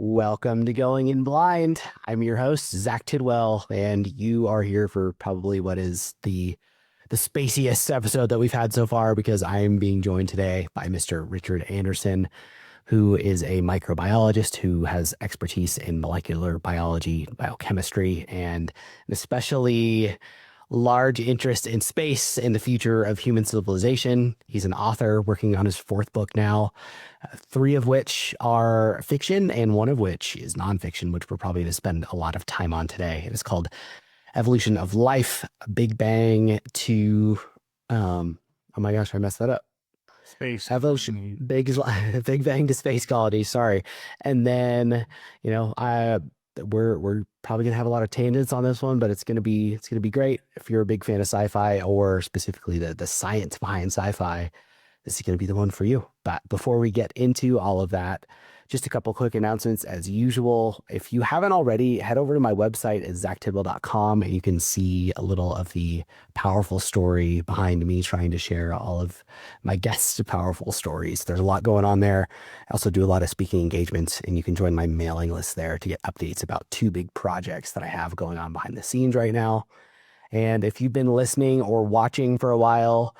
Welcome to Going In Blind. I'm your host, Zach Tidwell, and you are here for probably what is the spaciest episode that we've had so far because I'm being joined today by Mr. Richard Anderson, who is a microbiologist who has expertise in molecular biology, biochemistry, and an especially large interest in space and the future of human civilization. He's an author working on his fourth book now, three of which are fiction and one of which is nonfiction, which we're probably going to spend a lot of time on today. It is called Evolution of Life, Big Bang to, oh my gosh, I messed that up. Space Evolution, colonies. Big Bang to Space Colonies. Sorry, and then we're probably gonna have a lot of tangents on this one, but it's gonna be great if you're a big fan of sci-fi or specifically the science behind sci-fi. This is gonna be the one for you. But before we get into all of that, just a couple quick announcements as usual. If you haven't already, head over to my website at zachtidwell.com and you can see a little of the powerful story behind me trying to share all of my guests' powerful stories. There's a lot going on there. I also do a lot of speaking engagements, and you can join my mailing list there to get updates about two big projects that I have going on behind the scenes right now. And if you've been listening or watching for a while,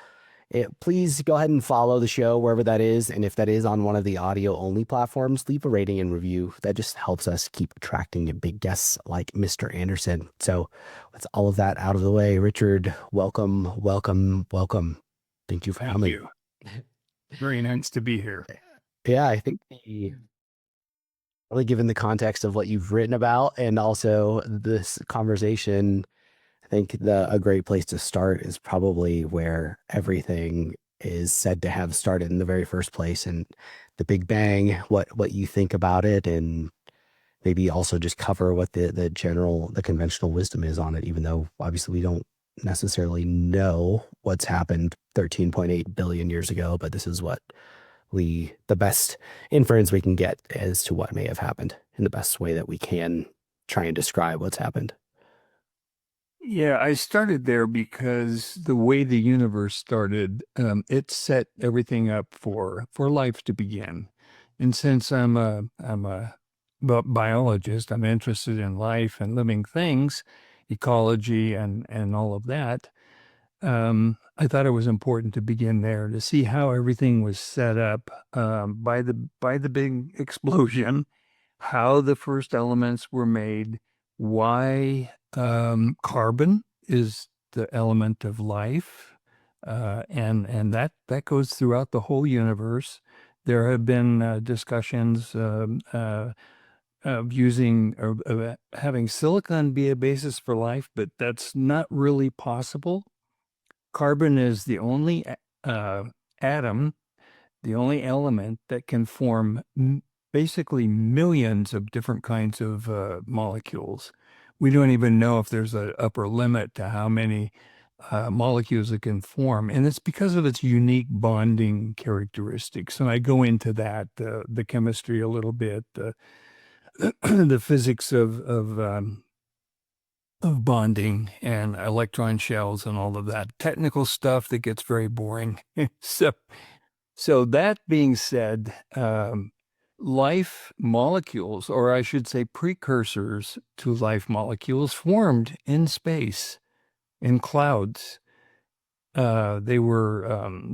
please go ahead and follow the show wherever that is. And if that is on one of the audio only platforms, leave a rating and review. That just helps us keep attracting big guests like Mr. Anderson. So, with all of that out of the way, Richard, welcome, welcome, welcome. Thank you for Thank coming. you. Very nice to be here. Yeah, I think really given the context of what you've written about and also this conversation, I think a great place to start is probably where everything is said to have started in the very first place, and the Big Bang, what you think about it, and maybe also just cover what the conventional wisdom is on it, even though obviously we don't necessarily know what's happened 13.8 billion years ago, but this is what the best inference we can get as to what may have happened in the best way that we can try and describe what's happened. Yeah, I started there because the way the universe started, it set everything up for life to begin. And since I'm a biologist, I'm interested in life and living things, ecology and all of that. I thought it was important to begin there to see how everything was set up by the big explosion, how the first elements were made, why carbon is the element of life, and that goes throughout the whole universe. There have been discussions of using of having silicon be a basis for life, but that's not really possible. Carbon is the only atom, the only element that can form basically millions of different kinds of molecules. We don't even know if there's an upper limit to how many molecules it can form. And it's because of its unique bonding characteristics. And I go into that, the chemistry a little bit, the physics of bonding and electron shells and all of that technical stuff that gets very boring. So that being said, life molecules, or I should say precursors to life molecules, formed in space, in clouds. They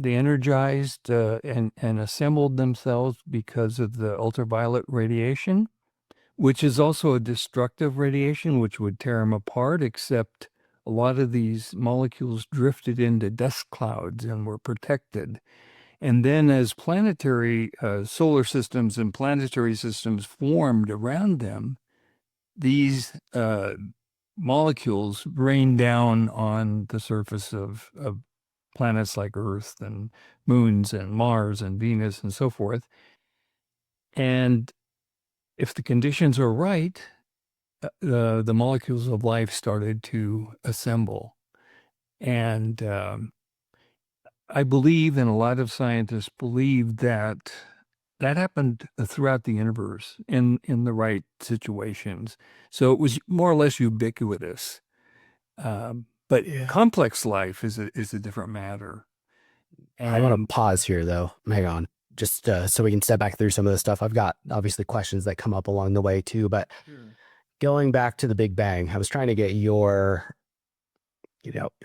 energized and assembled themselves because of the ultraviolet radiation, which is also a destructive radiation, which would tear them apart, except a lot of these molecules drifted into dust clouds and were protected. And then as planetary solar systems and planetary systems formed around them, these molecules rained down on the surface of planets like Earth and moons and Mars and Venus and so forth. And if the conditions are right, the molecules of life started to assemble. And I believe, and a lot of scientists believe, that that happened throughout the universe in the right situations. So it was more or less ubiquitous. But Yeah. complex life is a different matter. I want to And pause here though. Hang on. just so we can step back through some of the stuff. I've got obviously questions that come up along the way too, but Sure. going back to the Big Bang, I was trying to get your,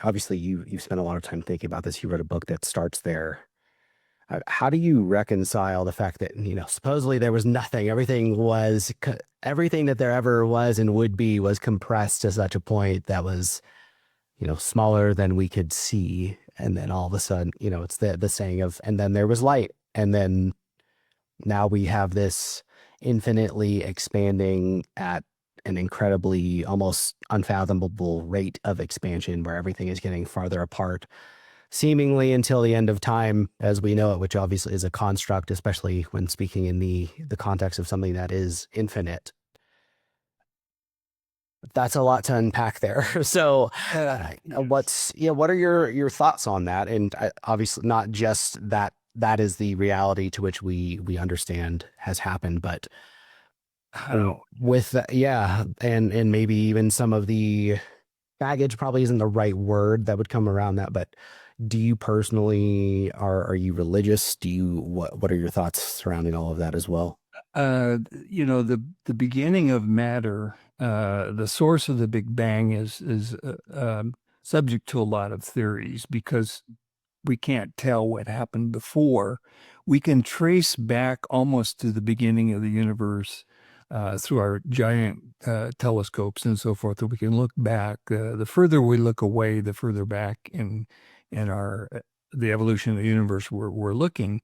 obviously you've spent a lot of time thinking about this. You wrote a book that starts there. How do you reconcile the fact that, supposedly there was nothing, everything that there ever was and would be was compressed to such a point that was, smaller than we could see. And then all of a sudden, it's the saying of, and then there was light. And then now we have this infinitely expanding at an incredibly almost unfathomable rate of expansion where everything is getting farther apart seemingly until the end of time as we know it, which obviously is a construct, especially when speaking in the context of something that is infinite. That's a lot to unpack there. So Yes. what are your thoughts on that? And obviously not just that is the reality to which we understand has happened, but How? with that, yeah, and maybe even some of the baggage probably isn't the right word that would come around that, but do you personally are you religious? What are your thoughts surrounding all of that as well? The beginning of matter, the source of the Big Bang is subject to a lot of theories because we can't tell what happened before. We can trace back almost to the beginning of the universe through our giant telescopes and so forth. That we can look back. The further we look away, the further back in our the evolution of the universe we're looking,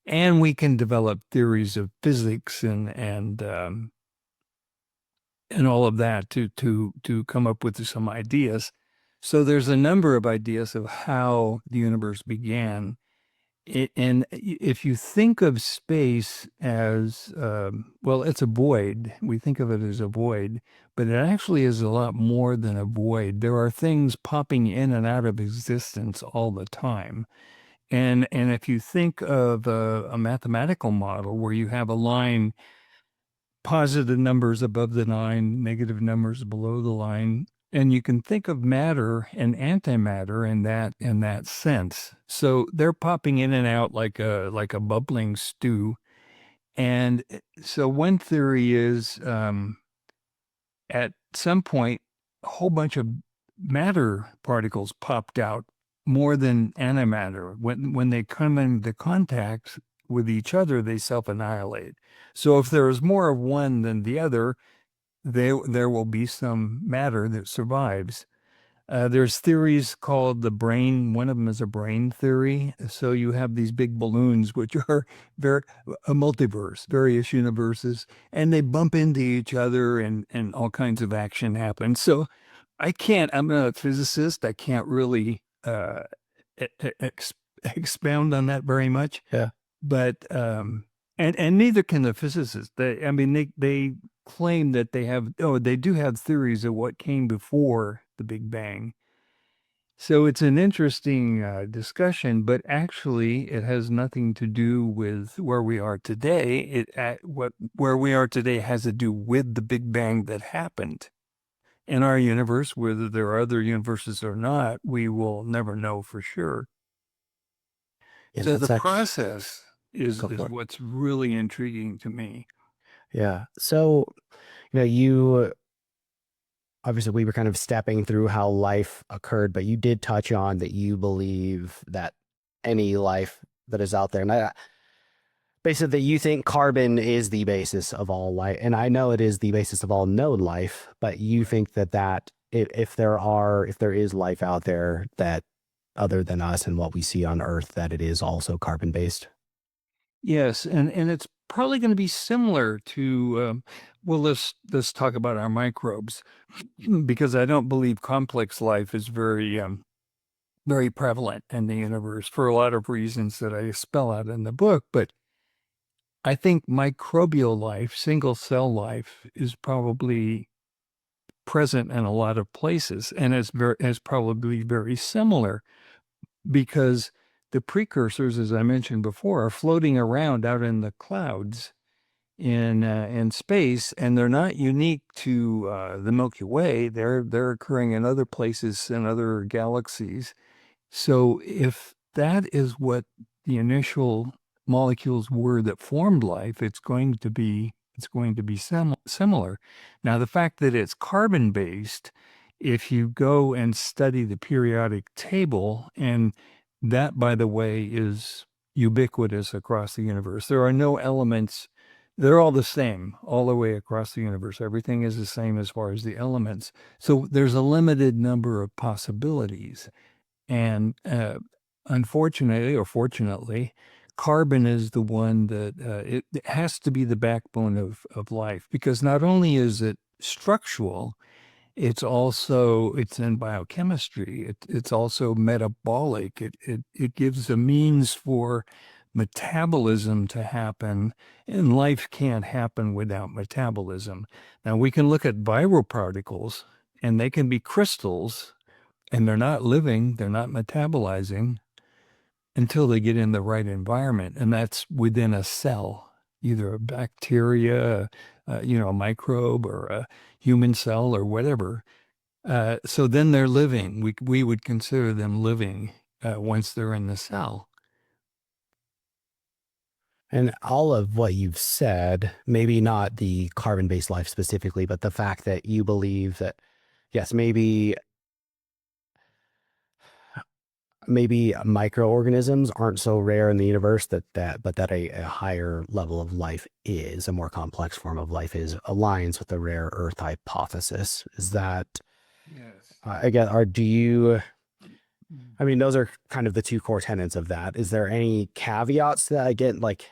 and we can develop theories of physics and all of that to come up with some ideas. So there's a number of ideas of how the universe began. And if you think of space as, well, it's a void. We think of it as a void, but it actually is a lot more than a void. There are things popping in and out of existence all the time. And if you think of a mathematical model where you have a line, positive numbers above the line, negative numbers below the line, and you can think of matter and antimatter in that sense. So they're popping in and out like a bubbling stew. And so one theory is at some point a whole bunch of matter particles popped out more than antimatter. When they come into contact with each other, they self-annihilate. So if there is more of one than the other, there will be some matter that survives. There's theories called the brain. One of them is a brain theory. So you have these big balloons, which are very a multiverse, various universes, and they bump into each other, and all kinds of action happens. So I'm a physicist. I can't really e- e- ex- expound on that very much, Yeah. but and neither can the physicists. I mean, they claim that they do have theories of what came before the Big Bang. So it's an interesting discussion, but actually it has nothing to do with where we are today. Where we are today has to do with the Big Bang that happened in our universe. Whether there are other universes or not, we will never know for sure. Yeah, So the that's actually process go is for it. what's really intriguing to me. Yeah. So, you obviously we were kind of stepping through how life occurred, but you did touch on that you believe that any life that is out there, and basically that you think carbon is the basis of all life, and I know it is the basis of all known life, but you Right. think that if there is life out there that other than us and what we see on Earth, that it is also carbon based. Yes, and it's probably going to be similar to well, let's talk about our microbes because I don't believe complex life is very prevalent in the universe for a lot of reasons that I spell out in the book. But I think microbial life, single cell life, is probably present in a lot of places, and is probably very similar because the precursors, as I mentioned before, are floating around out in the clouds in space, and they're not unique to the Milky Way. They're occurring in other places in other galaxies. So if that is what the initial molecules were that formed life, it's going to be similar. Now, the fact that it's carbon based, if you go and study the periodic table, and that, by the way, is ubiquitous across the universe. There are no elements, they're all the same all the way across the universe. Everything is the same as far as the elements. So there's a limited number of possibilities. And unfortunately or fortunately, carbon is the one that it has to be the backbone of life, because not only is it structural, it's in biochemistry. It's also metabolic. It gives a means for metabolism to happen, and life can't happen without metabolism. Now we can look at viral particles, and they can be crystals, and they're not living, they're not metabolizing until they get in the right environment, and that's within a cell, either a bacteria, a microbe, or a human cell, or whatever. So then they're living. We would consider them living once they're in the cell. And all of what you've said, maybe not the carbon-based life specifically, but the fact that you believe that, yes, maybe microorganisms aren't so rare in the universe but that a higher level of life is, a more complex form of life is, aligns with the rare Earth hypothesis. Is that, Yes. again, do you, I mean, those are kind of the two core tenets of that. Is there any caveats to that? Again, like,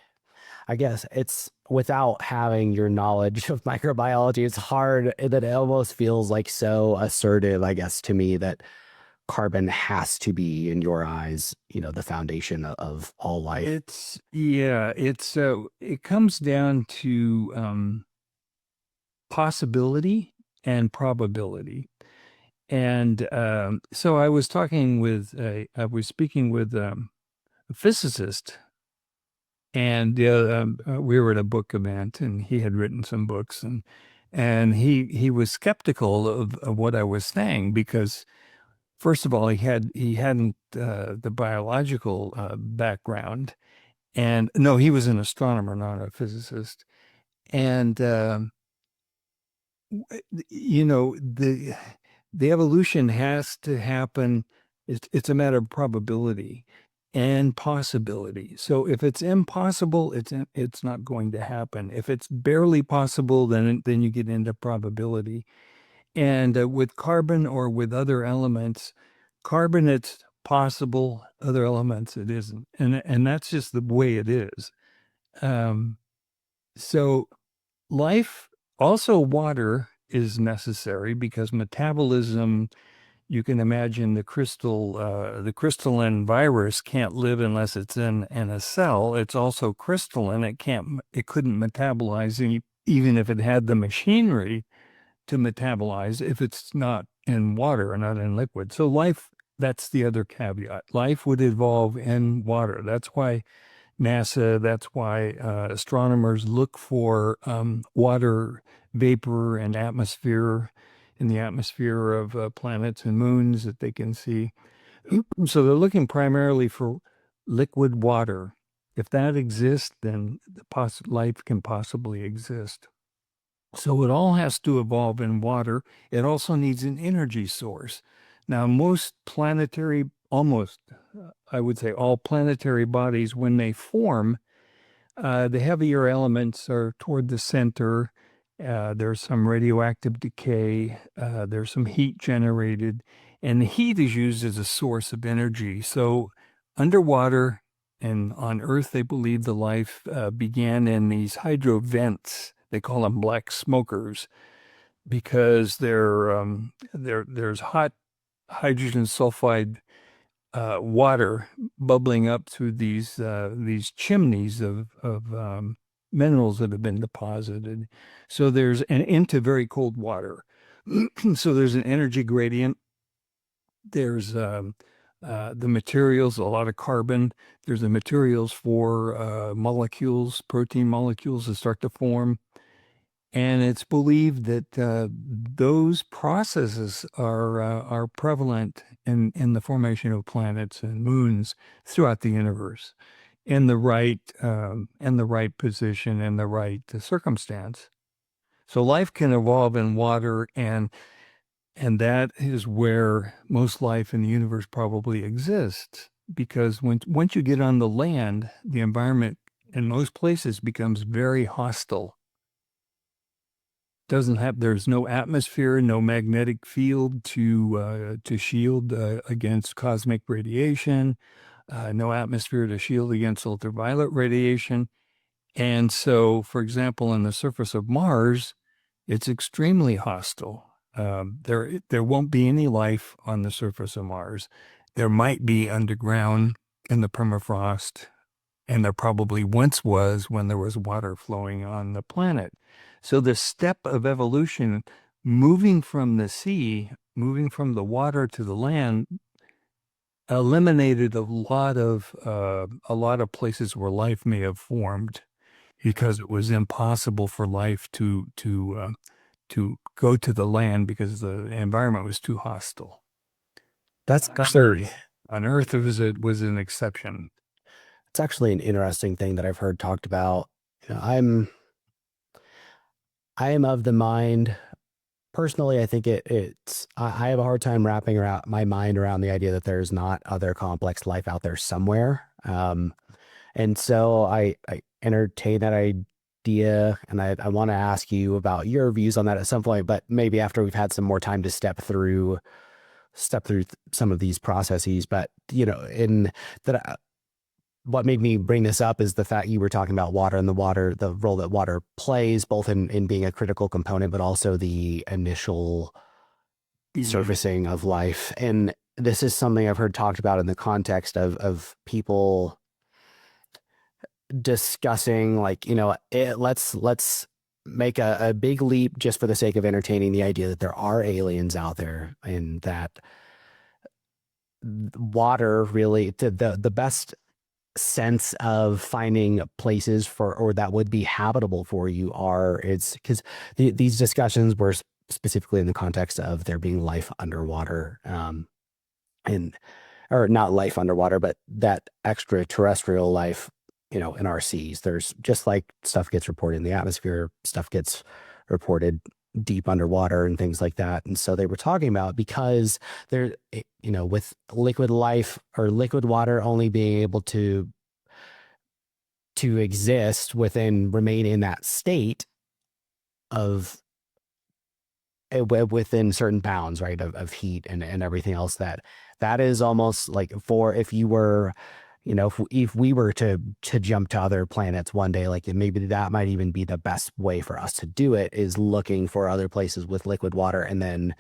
I guess it's without having your knowledge of microbiology, it's hard that it almost feels like so assertive, I guess, to me that carbon has to be, in your eyes, the foundation of all life. It comes down to possibility and probability. And so I was speaking with a physicist, and we were at a book event, and he had written some books, and he was skeptical of what I was saying, because first of all, he hadn't the biological background, and no, he was an astronomer, not a physicist, and the evolution has to happen. It's a matter of probability and possibility. So if it's impossible, it's not going to happen. If it's barely possible, then you get into probability. And with carbon or with other elements, carbon it's possible, other elements it isn't, and that's just the way it is. Um, so life, also water, is necessary because metabolism. You can imagine the crystalline virus can't live unless it's in a cell. It's also crystalline. It couldn't metabolize even if it had the machinery to metabolize, if it's not in water or not in liquid. So life, that's the other caveat. Life would evolve in water. That's why astronomers look for water vapor and atmosphere in the atmosphere of planets and moons that they can see. So they're looking primarily for liquid water. If that exists, then life can possibly exist. So it all has to evolve in water. It also needs an energy source. Now, almost, I would say all planetary bodies, when they form, the heavier elements are toward the center. There's some radioactive decay. There's some heat generated, and the heat is used as a source of energy. So underwater and on Earth, they believe the life began in these hydro vents. They call them black smokers because there's hot hydrogen sulfide water bubbling up through these chimneys of minerals that have been deposited. So into very cold water. So there's an energy gradient. There's the materials, a lot of carbon. There's the materials for protein molecules that start to form. And it's believed that those processes are prevalent in the formation of planets and moons throughout the universe. in the right position in the right circumstance. So life can evolve in water, and that is where most life in the universe probably exists. Because once you get on the land, the environment in most places becomes very hostile. There's no atmosphere, no magnetic field to shield against cosmic radiation, no atmosphere to shield against ultraviolet radiation. And so, for example, on the surface of Mars, it's extremely hostile. There won't be any life on the surface of Mars. There might be underground in the permafrost, and there probably once was when there was water flowing on the planet. So the step of evolution, moving from the sea, moving from the water to the land, eliminated a lot of places where life may have formed because it was impossible for life to go to the land because the environment was too hostile. That's On actually Earth, on Earth, it was an exception. it's actually an interesting thing that I've heard talked about. I am of the mind personally. I think I have a hard time wrapping around my mind around the idea that there's not other complex life out there somewhere. And so I entertain that idea, and I want to ask you about your views on that at some point, but maybe after we've had some more time to step through some of these processes. But in that, what made me bring this up is the fact you were talking about water and the role that water plays, both in being a critical component, but also the initial Mhm. surfacing of life. And this is something I've heard talked about in the context of people discussing, like, let's make a big leap just for the sake of entertaining the idea that there are aliens out there, and that water really the best sense of finding places for or that would be habitable for you are it's because these discussions were specifically in the context of there being life underwater, and or not life underwater, but that extraterrestrial life, in our seas. There's just like stuff gets reported in the atmosphere, stuff gets reported deep underwater and things like that. And so they were talking about, because there, with liquid life or liquid water only being able to exist within remain in that state of within certain bounds, right, of heat and everything else, that is almost like, for if you were, if we were to jump to other planets one day, like maybe that might even be the best way for us to do it, is looking for other places with liquid water and then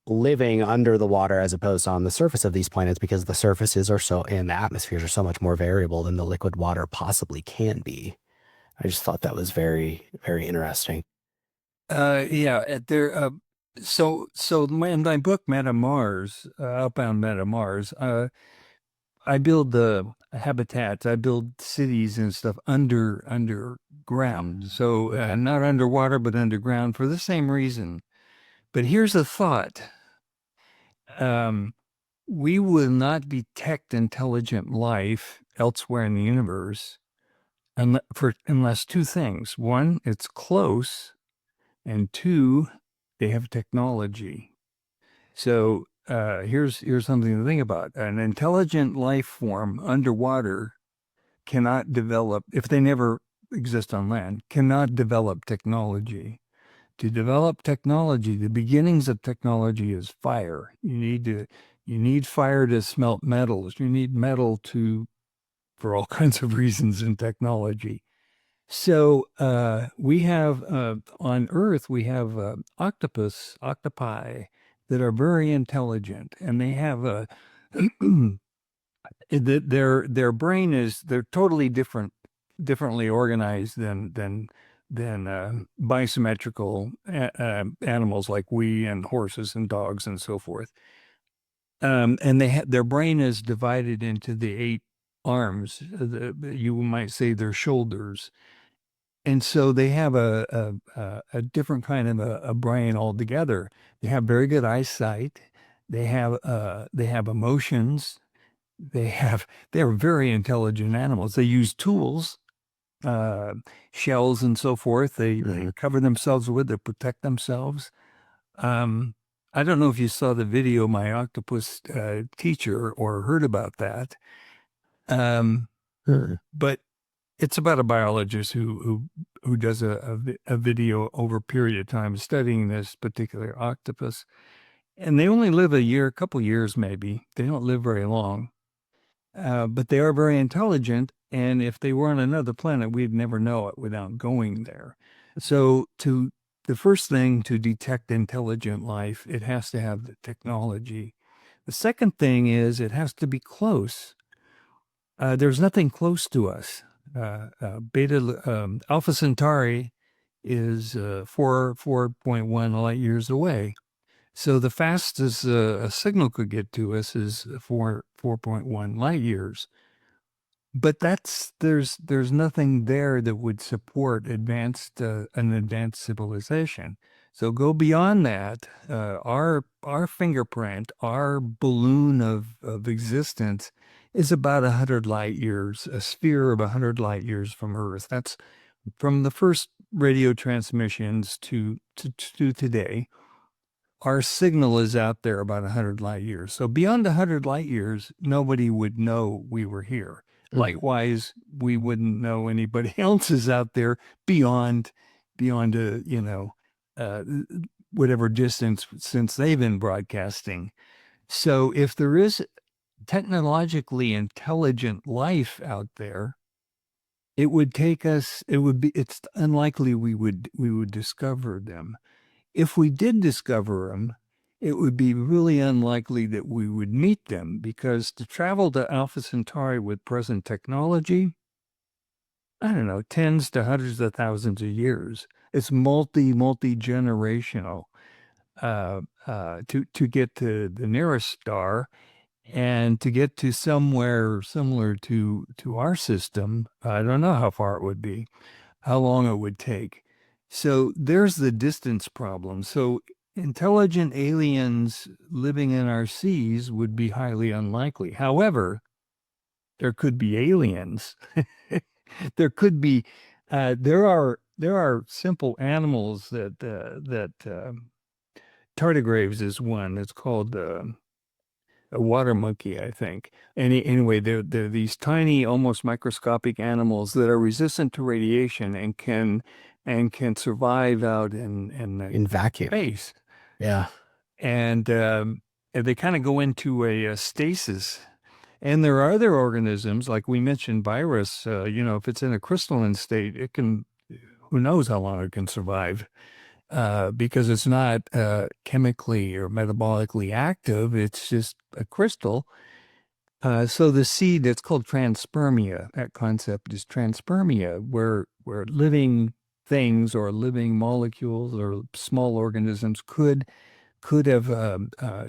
living under the water as opposed to on the surface of these planets, because the surfaces are so and the atmospheres are so much more variable than the liquid water possibly can be. I just thought that was very, very interesting. Yeah, so in my book, Meta Mars, Outbound Meta Mars, I build the habitats, I build cities and stuff underground. So not underwater, but underground for the same reason. But here's a thought. Um, we will not detect intelligent life elsewhere in the universe unless two things. One, it's close, and two, they have technology. So here's something to think about. An intelligent life form underwater cannot develop, if they never exist on land, cannot develop technology. To develop technology, the beginnings of technology is fire. You need fire to smelt metals. You need metal for all kinds of reasons in technology. So we have on Earth, we have octopi that are very intelligent, and they have a their brain is they're totally differently organized than bisymmetrical animals like we and horses and dogs and so forth. And their brain is divided into the eight arms. You might say their shoulders, and so they have a different kind of a brain altogether. They have very good eyesight. They have emotions. they're very intelligent animals. They use tools, uh, shells and so forth. They Mhm. cover themselves with to protect themselves. Um, I don't know if you saw the video, my octopus teacher, or heard about that. Um, Huh. but it's about a biologist who does a video over a period of time studying this particular octopus, and they only live a year, a couple years maybe. They don't live very long, but they are very intelligent. And if they were on another planet, we'd never know it without going there. So the first thing to detect intelligent life, it has to have the technology. The second thing is it has to be close. There's nothing close to us. Alpha Centauri is 4.1 light years away. So the fastest a signal could get to us is 4.1 light years. But there's nothing there that would support an advanced civilization. So go beyond that. Our fingerprint, our balloon of existence, is about 100 light years, a sphere of 100 light years from Earth. That's from the first radio transmissions to today. Our signal is out there about 100 light years. So beyond 100 light years, nobody would know we were here. Mhm. Likewise, we wouldn't know anybody else is out there beyond uh, whatever distance since they've been broadcasting. So if there is technologically intelligent life out there, it would take us, it's unlikely we would discover them. If we did discover them, it would be really unlikely that we would meet them, because to travel to Alpha Centauri with present technology, I don't know, tens to hundreds of thousands of years. It's multi generational to get to the nearest star, and to get to somewhere similar to our system. I don't know how far it would be, how long it would take. So there's the distance problem. So intelligent aliens living in our seas would be highly unlikely. However, there could be aliens. There could be. There are simple animals that tardigrades is one. It's called a water monkey, I think. Anyway, they're these tiny, almost microscopic animals that are resistant to radiation and can survive out in In vacuum. space. Yeah. And they kind of go into a stasis. And there are other organisms, like we mentioned, virus. If it's in a crystalline state, it can. Who knows how long it can survive? Because it's not chemically or metabolically active. It's just a crystal. So the seed that's called transpermia, that concept is transpermia, where living things or living molecules or small organisms could have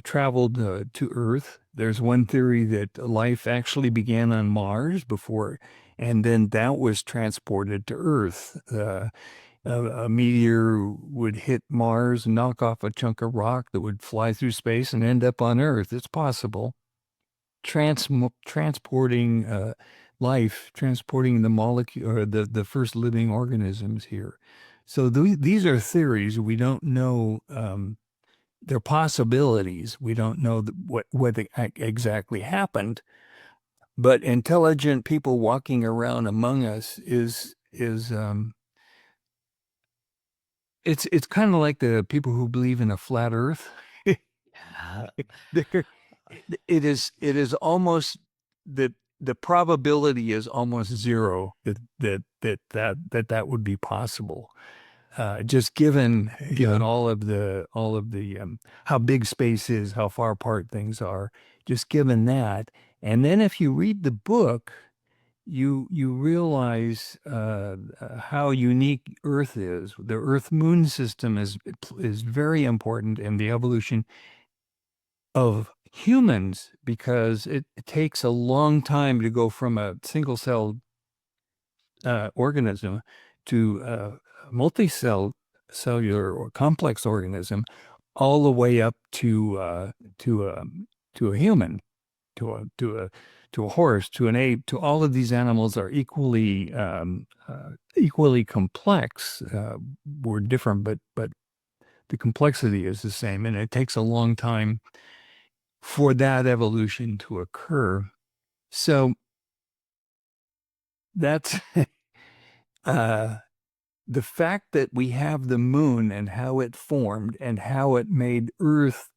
traveled to Earth. There's one theory that life actually began on Mars before, and then that was transported to Earth. A meteor would hit Mars, knock off a chunk of rock that would fly through space and end up on Earth. It's possible. Transporting life, transporting the molecule or the first living organisms here. So these are theories. We don't know. They're possibilities. We don't know what exactly happened. But intelligent people walking around among us is it's kind of like the people who believe in a flat Earth. Yeah. They're- it is almost the probability is almost zero that would be possible. Just given Yeah. all of the how big space is, how far apart things are, just given that. And then if you read the book, you realize how unique Earth is. The Earth Moon system is very important in the evolution of humans, because it takes a long time to go from a single cell organism to a cellular or complex organism, all the way up to a human. to a horse, to an ape, to all of these animals are equally complex. We're different, but the complexity is the same, and it takes a long time for that evolution to occur. So that's uh, the fact that we have the moon and how it formed and how it made Earth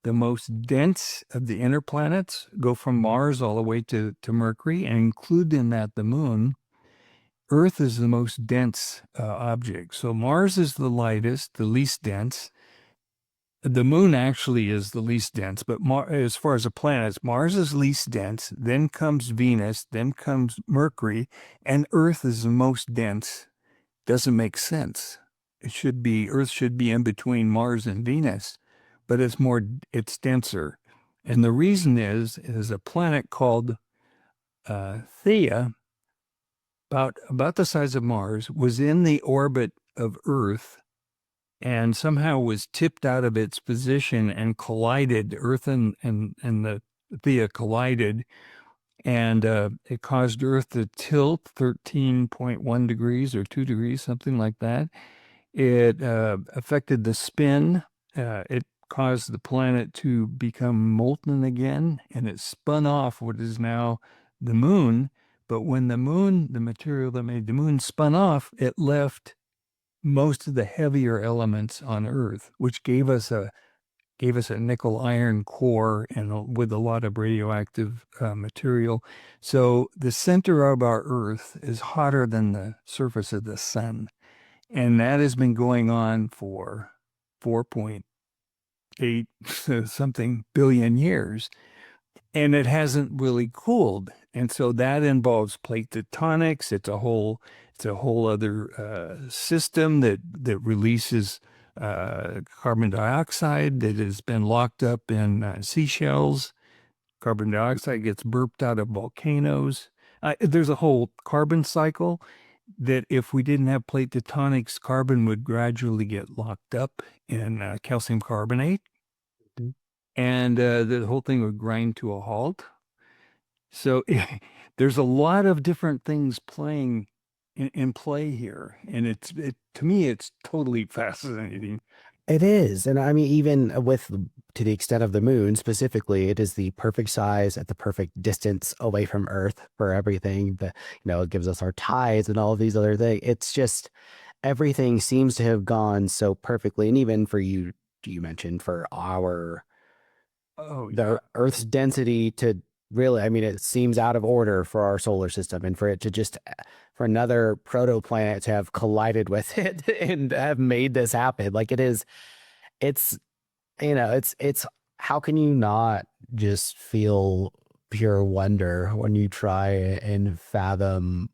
the most dense of the inner planets, go from Mars all the way to Mercury, and include in that the moon. Earth is the most dense object. So Mars is the lightest, the least dense. The moon actually is the least dense, but as far as the planets, Mars is least dense, then comes Venus, then comes Mercury, and Earth is the most dense. Doesn't make sense. Earth should be in between Mars and Venus, but it's denser. And the reason is a planet called Theia, about the size of Mars, was in the orbit of Earth and somehow was tipped out of its position and collided. Earth and the Theia collided, and it caused Earth to tilt 13.1 degrees or 2 degrees, something like that. It affected the spin. It caused the planet to become molten again, and it spun off what is now the moon. But when the moon, the material that made the moon, spun off, it left most of the heavier elements on Earth, which gave us a nickel iron core and with a lot of radioactive material. So the center of our Earth is hotter than the surface of the sun. And that has been going on for 4.8 something billion years. And it hasn't really cooled. And so that involves plate tectonics. It's a whole other system that releases carbon dioxide that has been locked up in seashells. Carbon dioxide gets burped out of volcanoes. There's a whole carbon cycle that if we didn't have plate tectonics, carbon would gradually get locked up in calcium carbonate, and the whole thing would grind to a halt. So there's a lot of different things playing in play here, and to me, it's totally fascinating. It is. And I mean, even with to the extent of the moon specifically, it is the perfect size at the perfect distance away from Earth for everything. It gives us our tides and all of these other things. It's just everything seems to have gone so perfectly. And even for you mentioned for Oh yeah. the Earth's density to really, I mean, it seems out of order for our solar system and for it to just, for another protoplanet to have collided with it and have made this happen. Like it's, it's, how can you not just feel pure wonder when you try and fathom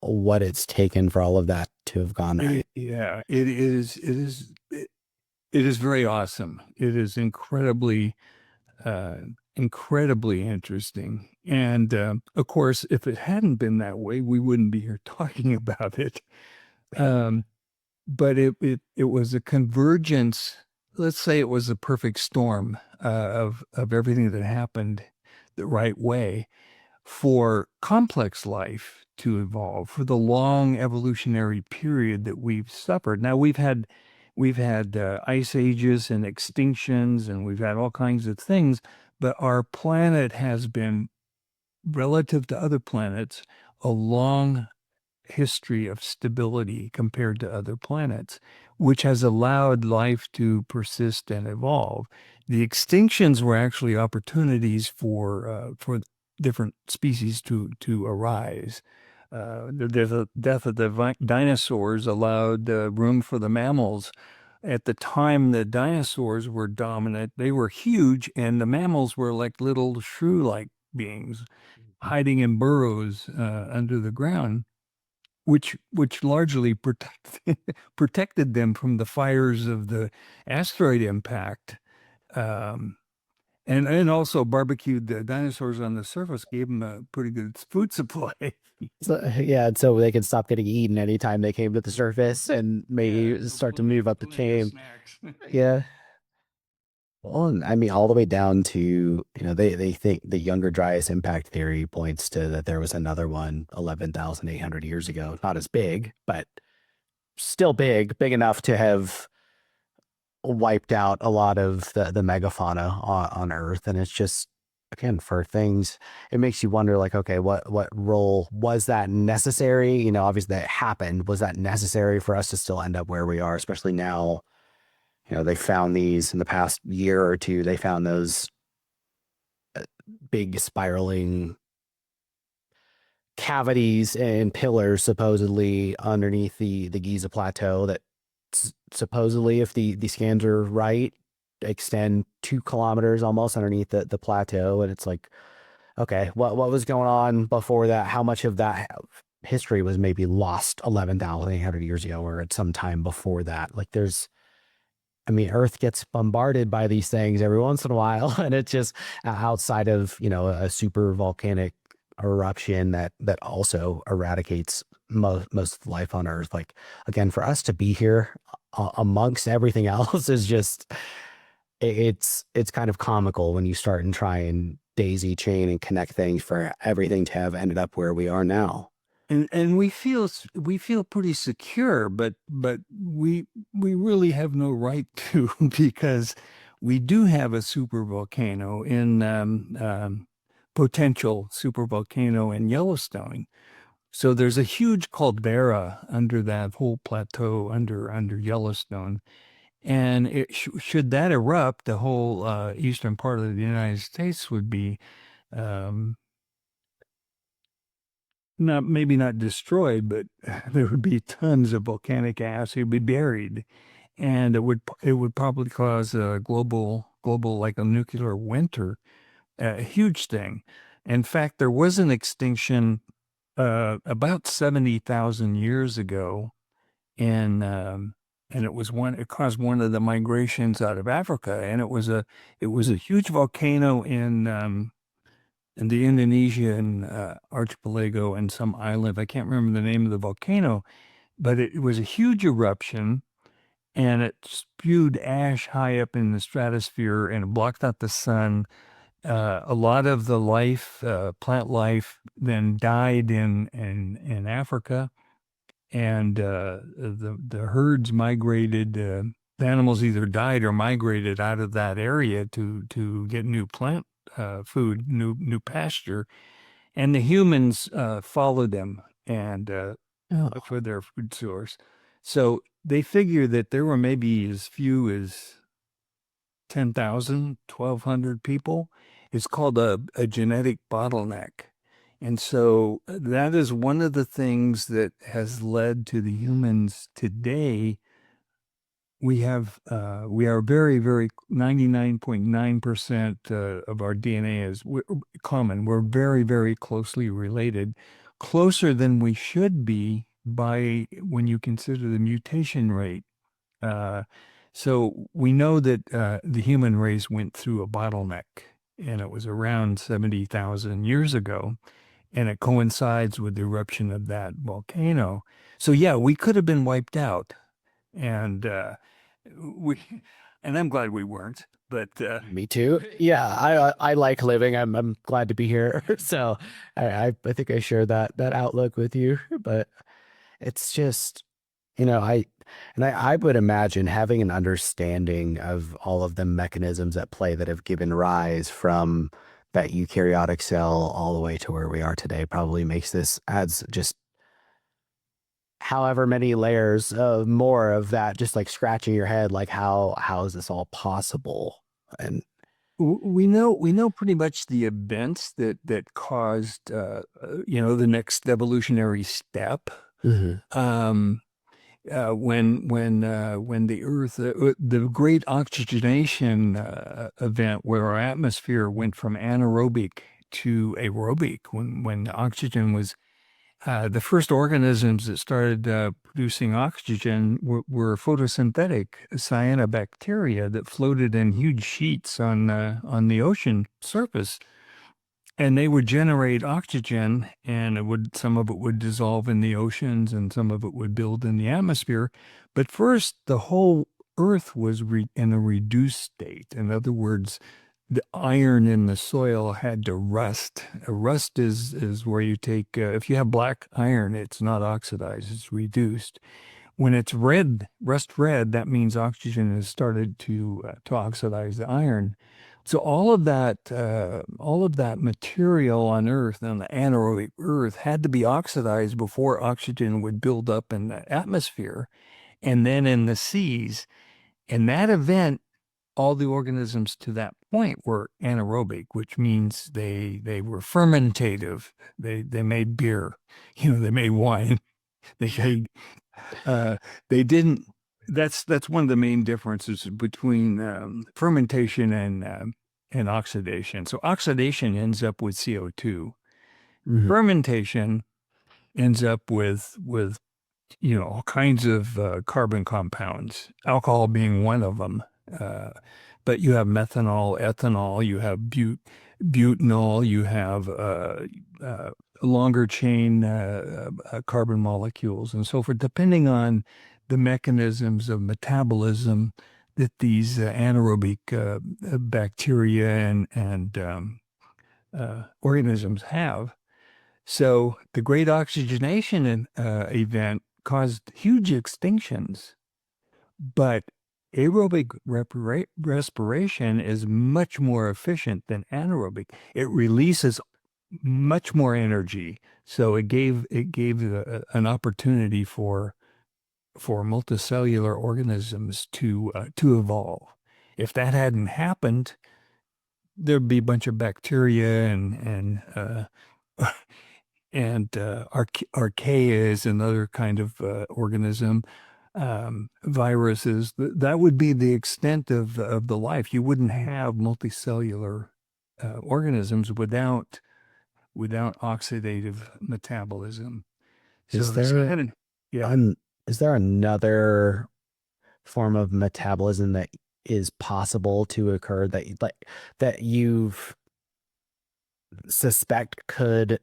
what it's taken for all of that to have gone right? Yeah, it is. It is very awesome. It is uh, incredibly interesting. And of course, if it hadn't been that way, we wouldn't be here talking about it. Um, but it was a convergence. Let's say it was a perfect storm of everything that happened the right way for complex life to evolve, for the long evolutionary period that we've suffered. Now we've had ice ages and extinctions, and we've had all kinds of things, but our planet has been, relative to other planets, a long history of stability compared to other planets, which has allowed life to persist and evolve. The extinctions were actually opportunities for different species to arise. The death of the dinosaurs allowed room for the mammals. At the time the dinosaurs were dominant, they were huge, and the mammals were like little shrew-like beings hiding in burrows under the ground, which largely protected them from the fires of the asteroid impact. Um, and also barbecued the dinosaurs on the surface, gave them a pretty good food supply. So, yeah, and so they can stop getting eaten anytime they came to the surface and Yeah, maybe so start to plenty move of up the plenty of chain. snacks. Yeah. Well, and I mean, all the way down to, they think the younger dryas impact theory points to that there was another one 11,800 years ago. Not as big, but still big enough to have wiped out a lot of the megafauna on Earth. And it's just, again, for things, it makes you wonder, like, okay, what role was that necessary? Obviously that happened. Was that necessary for us to still end up where we are, especially now? They found these in the past year or two. They found those big spiraling cavities and pillars supposedly underneath the Giza plateau that supposedly, if the scans are right, extend 2 kilometers almost underneath the plateau. And it's like, okay, what was going on before that? How much of that history was maybe lost 11,800 years ago or at some time before that? Like, I mean, Earth gets bombarded by these things every once in a while, and it's just outside of, a super volcanic eruption that also eradicates most of life on Earth. Like, again, for us to be here amongst everything else is just it's kind of comical when you start and try and daisy chain and connect things for everything to have ended up where we are now. And we feel pretty secure, but we really have no right to because we do have a super volcano in potential super volcano in Yellowstone. So there's a huge caldera under that whole plateau under Yellowstone, and should that erupt, the whole eastern part of the United States would be um, not maybe not destroyed, but there would be tons of volcanic ash. It would be buried, and it would probably cause a global like a nuclear winter, a huge thing. In fact, there was an extinction about 70,000 years ago, and it caused one of the migrations out of Africa, and it was a huge volcano in the Indonesian archipelago and some island. I can't remember the name of the volcano, but it was a huge eruption and it spewed ash high up in the stratosphere and it blocked out the sun. A lot of the life, plant life, then died in Africa, and the herds migrated. The animals either died or migrated out of that area to get new plant food, new pasture, and the humans followed them and Oh, for their food source. So they figure that there were maybe as few as 10,000, 1,200 people. It's called a genetic bottleneck. And so that is one of the things that has led to the humans today. We are very, very 99.9% of our DNA is common. We're very, very closely related, closer than we should be by when you consider the mutation rate. Uh, so we know that the human race went through a bottleneck, and it was around 70,000 years ago, and it coincides with the eruption of that volcano. So yeah, we could have been wiped out, and we, and I'm glad we weren't. But me too. Yeah, I like living. I'm glad to be here. So I think I share that outlook with you. But it's just, I would imagine having an understanding of all of the mechanisms at play that have given rise from that eukaryotic cell all the way to where we are today probably adds just however many layers of more of that, just like scratching your head, like how is this all possible? And we know pretty much the events that caused the next evolutionary step. Mhm. Um, when the Earth, the great oxygenation event where our atmosphere went from anaerobic to aerobic, when oxygen was the first organisms that started producing oxygen were photosynthetic cyanobacteria that floated in huge sheets on the ocean surface, and they would generate oxygen, and some of it would dissolve in the oceans, and some of it would build in the atmosphere. But first, the whole Earth was in a reduced state. In other words, the iron in the soil had to rust. Rust is where you take if you have black iron, it's not oxidized, it's reduced. When it's red, rust red, that means oxygen has started to oxidize the iron. So all of that material on Earth, on the anaerobic Earth, had to be oxidized before oxygen would build up in the atmosphere and then in the seas. In that event, all the organisms to that point were anaerobic, which means they were fermentative. They made beer, they made wine. They uh, they didn't. That's one of the main differences between fermentation and oxidation. So oxidation ends up with CO2. Mhm. Fermentation ends up with all kinds of carbon compounds, alcohol being one of them. Uh, but you have methanol, ethanol, you have butanol, you have uh, longer chain carbon molecules, and so forth, depending on the mechanisms of metabolism that these anaerobic bacteria and organisms have. So the Great Oxygenation event caused huge extinctions, but aerobic respiration is much more efficient than anaerobic. It releases much more energy, so it gave an opportunity for multicellular organisms to evolve. If that hadn't happened, there'd be a bunch of bacteria and archaea is another kind of organism. Viruses, that would be the extent of the life. You wouldn't have multicellular organisms without oxidative metabolism. Is So it's there kind of, yeah. an is there another form of metabolism that is possible to occur that that you've suspect could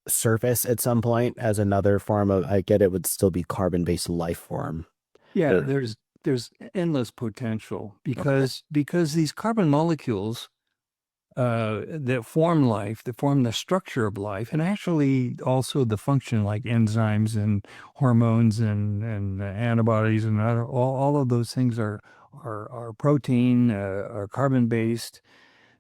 surface at some point as another form of, I get it would still be carbon-based life form. Yeah, Or there's endless potential okay. because these carbon molecules that form life, that form the structure of life, and actually also the function like enzymes and hormones and antibodies and all of those things are protein, are carbon based.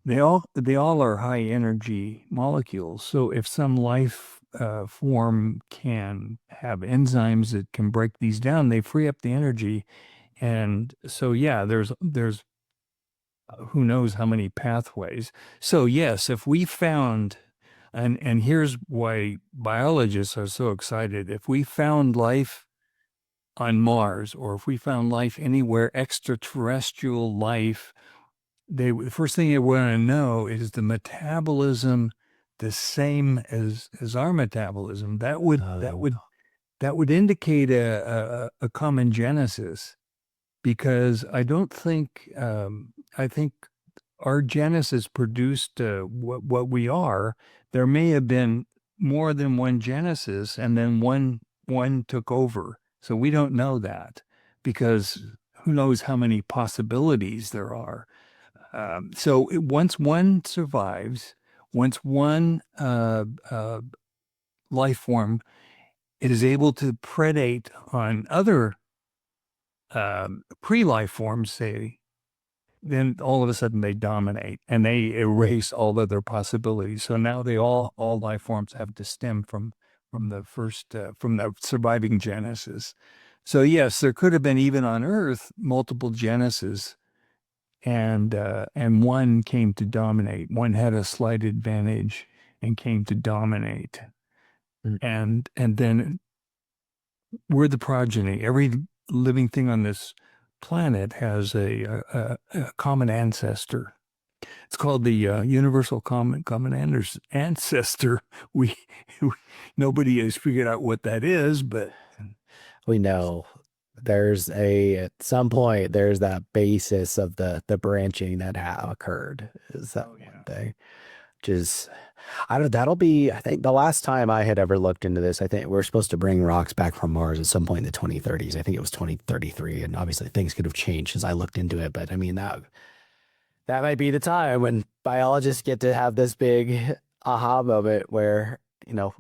They all are high energy molecules. So if some life form can have enzymes that can break these down, they free up the energy. And so yeah, there's who knows how many pathways. So yes, if we found, and here's why biologists are so excited, if we found life on Mars or if we found life anywhere, extraterrestrial life, the first thing they want to know is the metabolism the same as our metabolism. That would that Oh, would that would indicate a common genesis because I think our genesis produced what we are. There may have been more than one genesis, and then one took over. So we don't know that because who knows how many possibilities there are. Once one survives, once one life form, it is able to predate on other pre-life forms, say, then all of a sudden they dominate and they erase all other possibilities. So now all life forms have to stem from the first from the surviving genesis. So yes, there could have been even on Earth multiple genesis, and one came to dominate. One had a slight advantage and came to dominate, mm, and then we're the progeny. Every living thing on this planet has a common ancestor. It's called the universal common ancestor. We, nobody has figured out what that is, but we know there's a at some point there's that basis of the branching that occurred is that oh one yeah, thing. which is, I don't, that'll be, I think the last time I had ever looked into this, I think we're supposed to bring rocks back from Mars at some point in the 2030s. I think it was 2033. And obviously things could have changed as I looked into it. But I mean, that might be the time when biologists get to have this big aha moment where,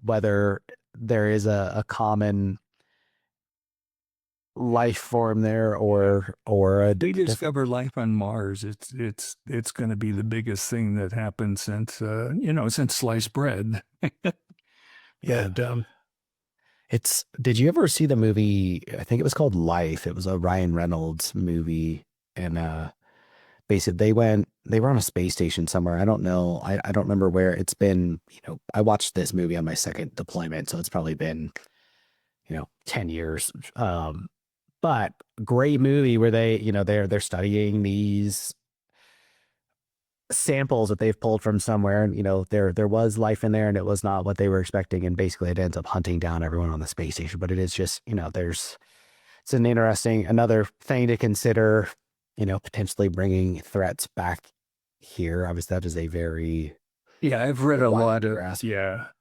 whether there is a common life form there or a We different. discover life on Mars. It's going to be the biggest thing that happened since since sliced bread. Yeah. But Did you ever see the movie? I think it was called Life. It was a Ryan Reynolds movie. And basically they were on a space station somewhere. I don't know. I don't remember where it's been. I watched this movie on my second deployment, so it's probably been, 10 years. But great movie where they're studying these samples that they've pulled from somewhere, and there was life in there, and it was not what they were expecting, and basically it ends up hunting down everyone on the space station. But it is just, it's an interesting another thing to consider, potentially bringing threats back here. Obviously that is a very yeah, I've read a wide lot of grasp, a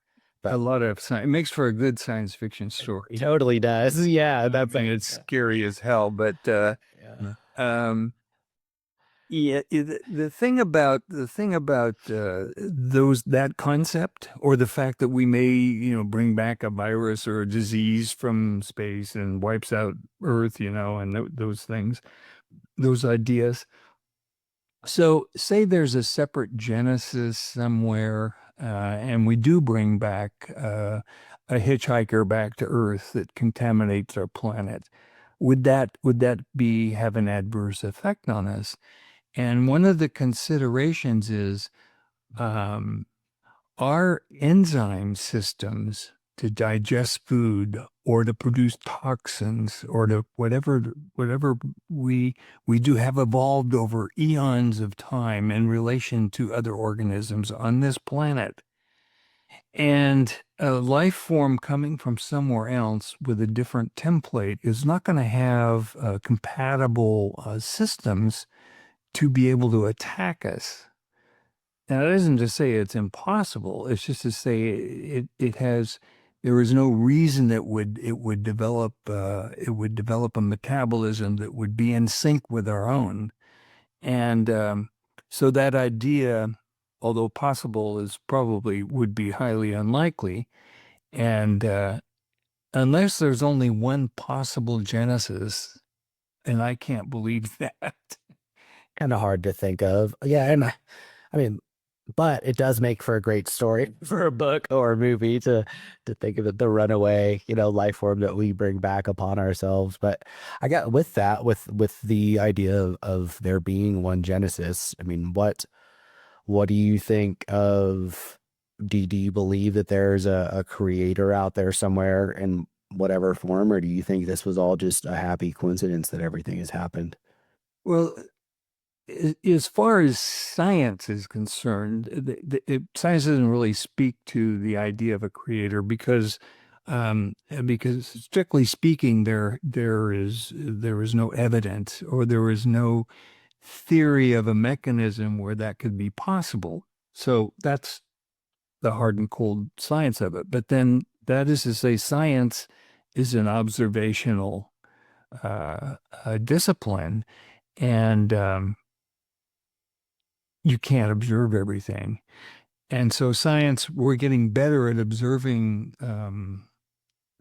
but lot of science. It makes for a good science fiction it story. totally does. Yeah, I that's mean, it's scary as hell, but yeah. um, yeah, the thing about those that concept, or the fact that we may, bring back a virus or a disease from space and wipes out Earth, and those things, those ideas. So, say there's a separate genesis somewhere, and we do bring back a hitchhiker back to Earth that contaminates our planet. Would that be have an adverse effect on us? And one of the considerations is, um, our enzyme systems to digest food or to produce toxins or to whatever we do have evolved over eons of time in relation to other organisms on this planet. And a life form coming from somewhere else with a different template is not going to have compatible systems to be able to attack us. Now, that isn't to say it's impossible. It's just to say there is no reason it would develop a metabolism that would be in sync with our own. And so that idea, although possible, is probably would be highly unlikely. And unless there's only one possible genesis, and I can't believe that. Kind of hard to think of. Yeah, and I mean, but it does make for a great story for a book or a movie to think of it, the runaway, life form that we bring back upon ourselves. But I got with that, with the idea of there being one Genesis. I mean, what do you think of? Do you believe that there's a creator out there somewhere in whatever form, or do you think this was all just a happy coincidence that everything has happened? Well, as far as science is concerned, science doesn't really speak to the idea of a creator because strictly speaking, there is no evidence, or there is no theory of a mechanism where that could be possible. So that's the hard and cold science of it. But then that is to say, science is an observational discipline, and you can't observe everything. And so science, we're getting better at observing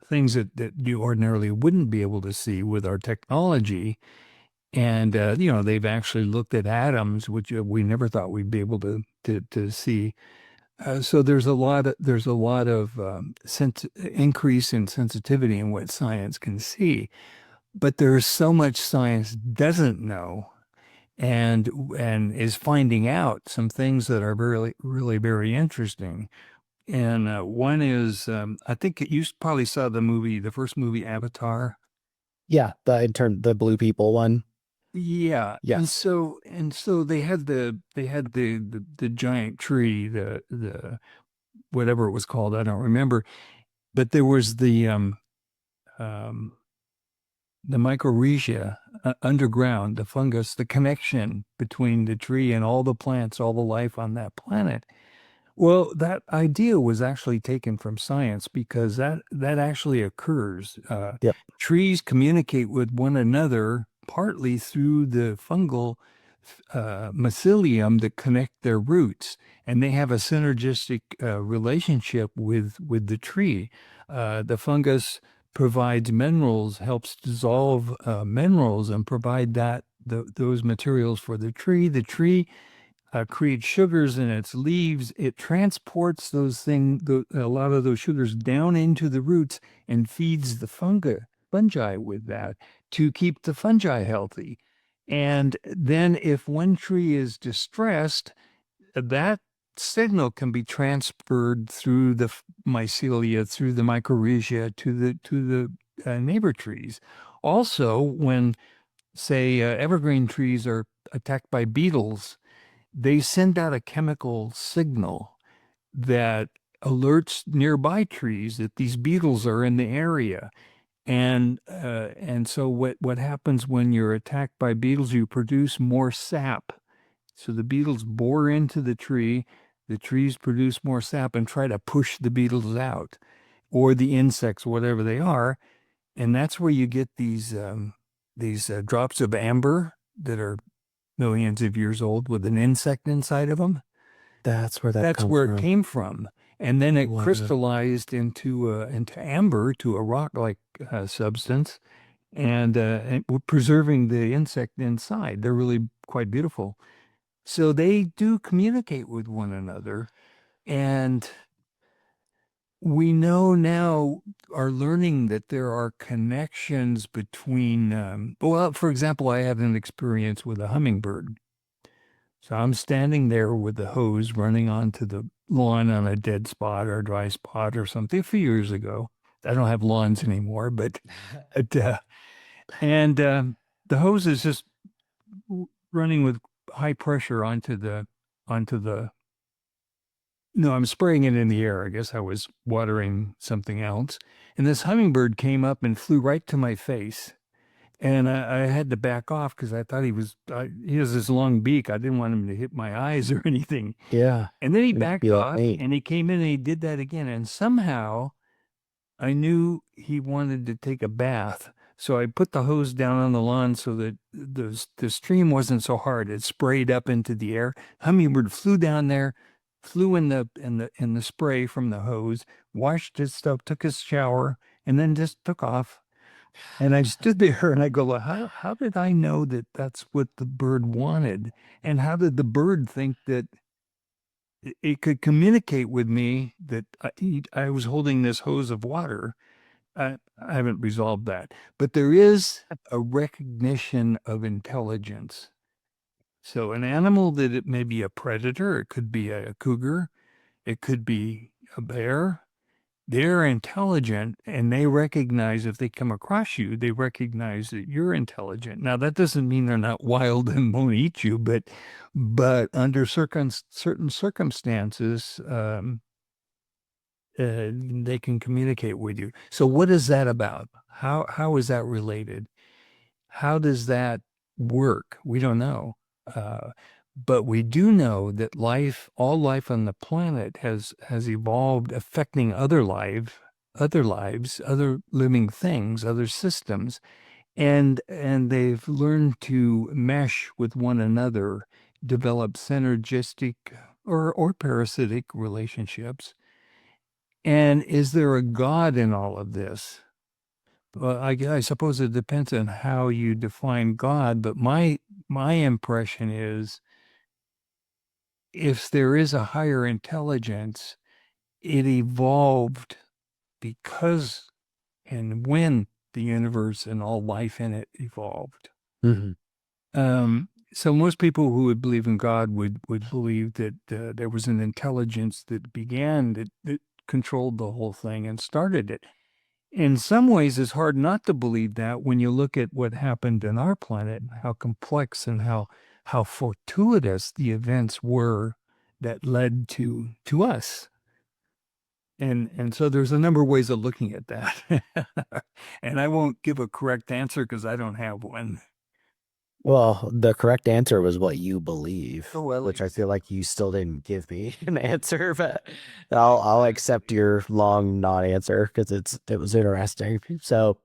things that you ordinarily wouldn't be able to see with our technology. And they've actually looked at atoms, which we never thought we'd be able to see. So there's a lot of increase in sensitivity in what science can see, but there's so much science doesn't know, and is finding out some things that are really, really very interesting. And one is, I think you probably saw the first movie, Avatar. Yeah, the blue people one. Yeah, and Yes. so they had the giant tree, the whatever it was called, I don't remember, but there was um the mycorrhiza underground, the fungus, the connection between the tree and all the plants, all the life on that planet Well, that idea was actually taken from science because that actually occurs. Yep. Trees communicate with one another partly through the fungal mycelium that connect their roots, and they have a synergistic relationship with the tree. The fungus provides minerals, helps dissolve minerals, and provide those materials for the tree. The tree creates sugars in its leaves. It transports a lot of those sugars down into the roots and feeds the fungi with that to keep the fungi healthy. And then if one tree is distressed, that signal can be transferred through the mycelia, through the mycorrhiza to the neighbor trees. Also, when say evergreen trees are attacked by beetles, they send out a chemical signal that alerts nearby trees that these beetles are in the area. And so what happens when you're attacked by beetles? You produce more sap. So the beetles bore into the trees produce more sap and try to push the beetles out, or the insects, whatever they are. And that's where you get these drops of amber that are millions of years old with an insect inside of them. That's where that That's comes where it from. came from. And then it Wow. crystallized into amber, to a rock-like substance, and we're preserving the insect inside. They're really quite beautiful. So they do communicate with one another, and we know now, are learning that there are connections between. Well, for example, I had an experience with a hummingbird. So I'm standing there with the hose running onto the lawn on a dead spot or a dry spot or something a few years ago. I don't have lawns anymore, but it, and the hose is just running with high pressure onto the. No, I'm spraying it in the air. I guess I was watering something else, and this hummingbird came up and flew right to my face. And I had to back off because I thought he has this long beak. I didn't want him to hit my eyes or anything. Yeah. And then he It could backed be like off me. and he came in and he did that again. And somehow I knew he wanted to take a bath. So I put the hose down on the lawn so that the stream wasn't so hard. It sprayed up into the air. Hummingbird flew down there, flew in the spray from the hose, washed his stuff, took his shower, and then just took off. And I stood there and I go, well, how did I know that that's what the bird wanted? And how did the bird think that it could communicate with me that I was holding this hose of water? I haven't resolved that, but there is a recognition of intelligence. So an animal that it may be a predator, it could be a cougar, it could be a bear. They're intelligent and they recognize, if they come across you, they recognize that you're intelligent. Now, that doesn't mean they're not wild and won't eat you, but under certain circumstances, they can communicate with you. So what is that about? How is that related? How does that work? We don't know. Uh, but we do know that all life on the planet has evolved, affecting other lives, other living things, other systems, and they've learned to mesh with one another, develop synergistic or parasitic relationships. And is there a God in all of this? Well, I suppose it depends on how you define God, but my impression is, if there is a higher intelligence, it evolved because and when the universe and all life in it evolved. Hmm. So most people who would believe in God would believe that there was an intelligence that began, that controlled the whole thing and started it. In some ways, it's hard not to believe that when you look at what happened in our planet, how complex and how fortuitous the events were that led to us. And so there's a number of ways of looking at that. And I won't give a correct answer because I don't have one. Well, the correct answer was what you believe, Oh, well, which I feel like you still didn't give me an answer, but I'll accept your long non-answer because it was interesting. So,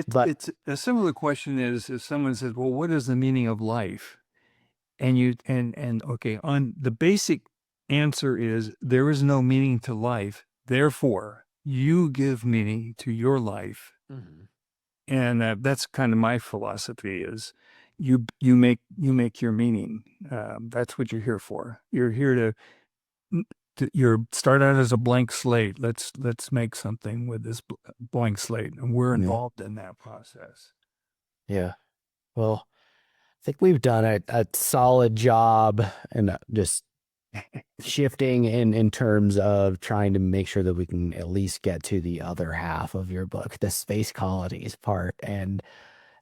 but it's a similar question is if someone says, "Well, what is the meaning of life?" And you and okay, on the basic answer is there is no meaning to life. Therefore, you give meaning to your life. Mhm. And that's kind of my philosophy is you make your meaning. That's what you're here for. You're here to you're start out as a blank slate. Let's make something with this blank slate, and we're Yeah, involved in that process. yeah. Well, I think we've done a solid job and just shifting in terms of trying to make sure that we can at least get to the other half of your book, the space colonies part. And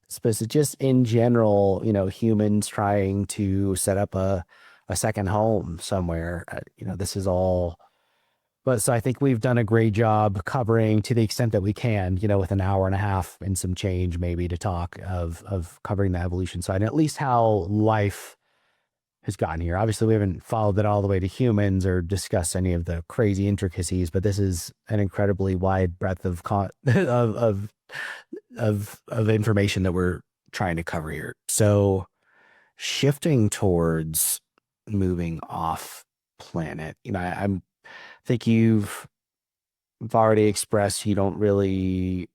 suppose it just in general, humans trying to set up a second home somewhere. This is all. But so I think we've done a great job covering to the extent that we can, with an hour and a half and some change maybe to talk of covering the evolution side, and at least how life has gotten here. Obviously, we haven't followed it all the way to humans or discussed any of the crazy intricacies, but this is an incredibly wide breadth of of information that we're trying to cover here. So, shifting towards moving off planet, I'm think you've already expressed you don't really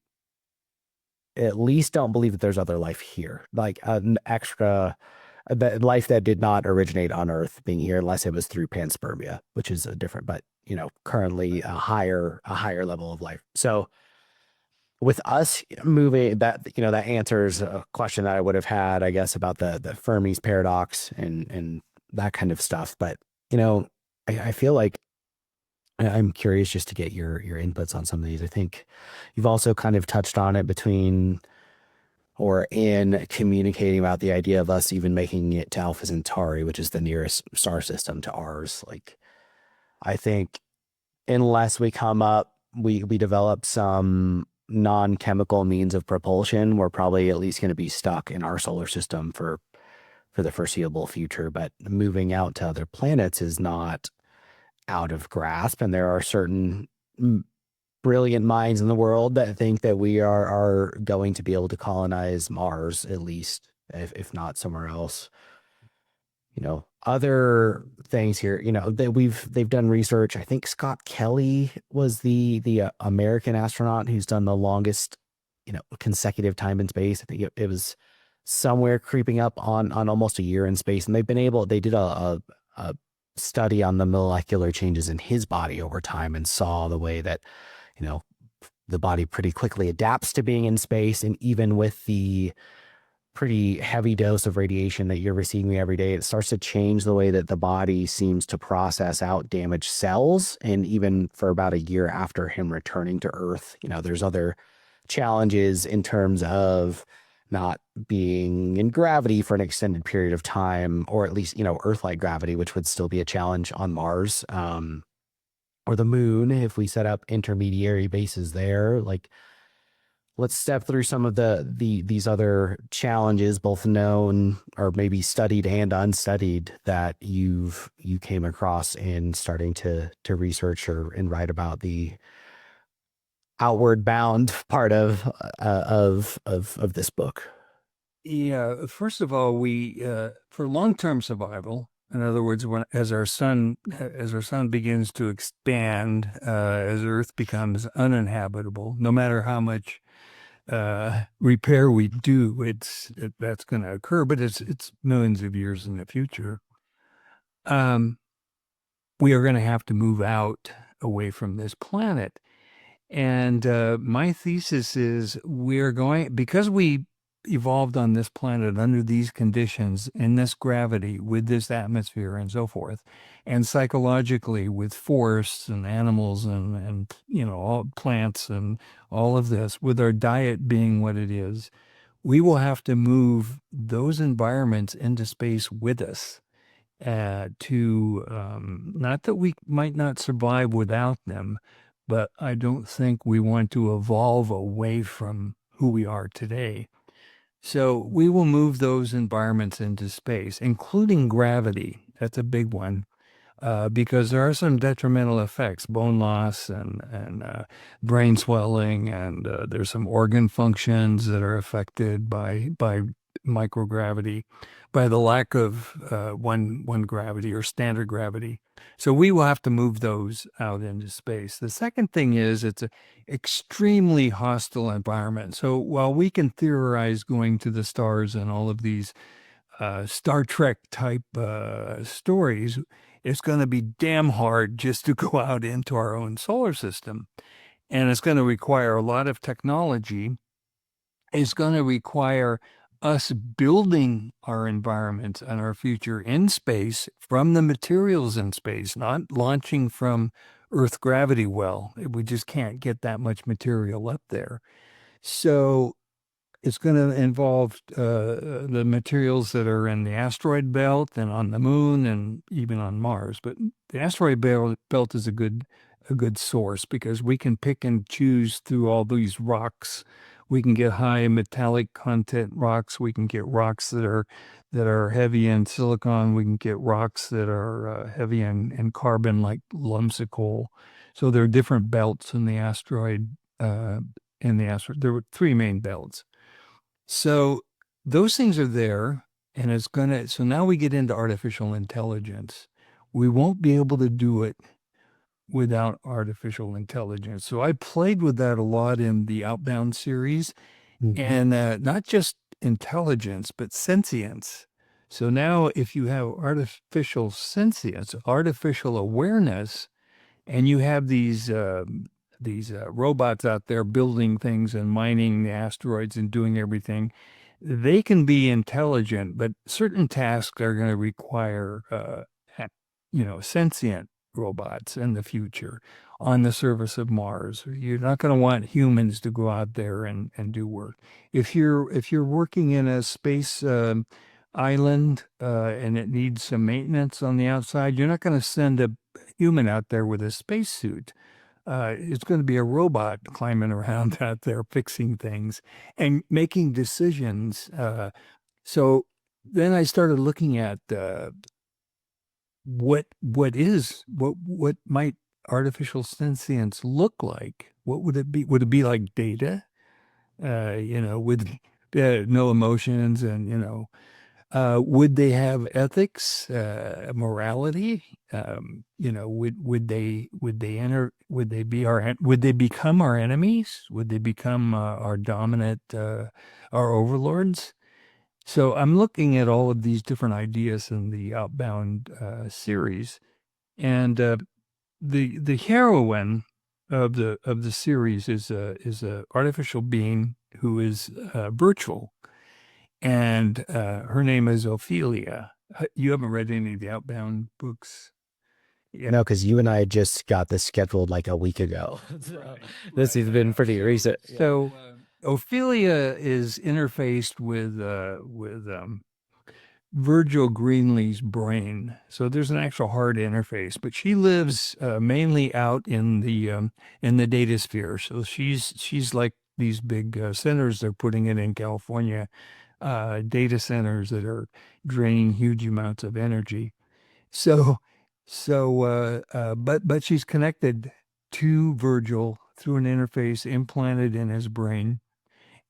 at least don't believe that there's other life here, like an extra that life that did not originate on Earth being here, unless it was through panspermia, which is a different, but currently a higher level of life. So with us moving that, that answers a question that I would have had, I guess, about the Fermi's paradox and that kind of stuff. But I feel like I'm curious just to get your inputs on some of these. I think you've also kind of touched on it between or in communicating about the idea of us even making it to Alpha Centauri, which is the nearest star system to ours. Like, I think unless we come up, we develop some non-chemical means of propulsion, we're probably at least going to be stuck in our solar system for the foreseeable future. But moving out to other planets is not out of grasp, and there are certain brilliant minds in the world that think that we are going to be able to colonize Mars at least, if not somewhere else. Other things here, that they've done research. I think Scott Kelly was the American astronaut who's done the longest, consecutive time in space. I think it was somewhere creeping up on almost a year in space, and they did a study on the molecular changes in his body over time and saw the way that, you know, the body pretty quickly adapts to being in space. And even with the pretty heavy dose of radiation that you're receiving every day, it starts to change the way that the body seems to process out damaged cells. And even for about a year after him returning to Earth, there's other challenges in terms of not being in gravity for an extended period of time, or at least, Earth-like gravity, which would still be a challenge on Mars, or the moon if we set up intermediary bases there. Like, let's step through some of these other challenges, both known or maybe studied and unstudied, that you came across in starting to research or and write about the outward bound part of this book. Yeah, first of all, we for long-term survival, in other words, when as our sun begins to expand, as Earth becomes uninhabitable, no matter how much repair we do, that's going to occur, but it's millions of years in the future. Um, we are going to have to move out away from this planet. And my thesis is because we evolved on this planet under these conditions, in this gravity, with this atmosphere and so forth, and psychologically with forests and animals and all plants and all of this, with our diet being what it is, we will have to move those environments into space with us to not that we might not survive without them, but I don't think we want to evolve away from who we are today. So we will move those environments into space, including gravity. That's a big one. Because there are some detrimental effects, bone loss and brain swelling, and there's some organ functions that are affected by microgravity, by the lack of one gravity or standard gravity. So we will have to move those out into space. The second thing is it's an extremely hostile environment. So while we can theorize going to the stars and all of these Star Trek type stories, it's going to be damn hard just to go out into our own solar system. And it's going to require a lot of technology. It's going to require us building our environment and our future in space from the materials in space, not launching from Earth gravity well. We just can't get that much material up there. So it's going to involve the materials that are in the asteroid belt and on the moon and even on Mars. But the asteroid belt is a good source because we can pick and choose through all these rocks. We can get high metallic content rocks. We can get rocks that are heavy in silicon. We can get rocks that are heavy in carbon, like lumps of coal. So there are different belts in the asteroid. There were three main belts. So those things are there, and so now we get into artificial intelligence. We won't be able to do it without artificial intelligence. So I played with that a lot in the Outbound series, Mhm. and not just intelligence, but sentience. So now if you have artificial sentience, artificial awareness, and you have these robots out there building things and mining the asteroids and doing everything. They can be intelligent, but certain tasks are going to require, sentient robots in the future on the surface of Mars. You're not going to want humans to go out there and do work. If you're working in a space island and it needs some maintenance on the outside, you're not going to send a human out there with a spacesuit. It's going to be a robot climbing around out there fixing things and making decisions. So then I started looking at what might artificial sentience look like? What would it be? Would it be like data? With no emotions and would they have ethics, morality? Would they become our enemies? Would they become our dominant, our overlords? So I'm looking at all of these different ideas in the Outbound series, and the heroine of the series is a artificial being who is virtual, and her name is Ophelia. You haven't read any of the Outbound books? Yeah. No, because you and I just got this scheduled like a week ago. So this has been pretty recent. Yeah. So Ophelia is interfaced with Virgil Greenlee's brain. So there's an actual hard interface, but she lives mainly out in the data sphere. So she's like these big centers they're putting in California, data centers that are draining huge amounts of energy. So, but she's connected to Virgil through an interface implanted in his brain,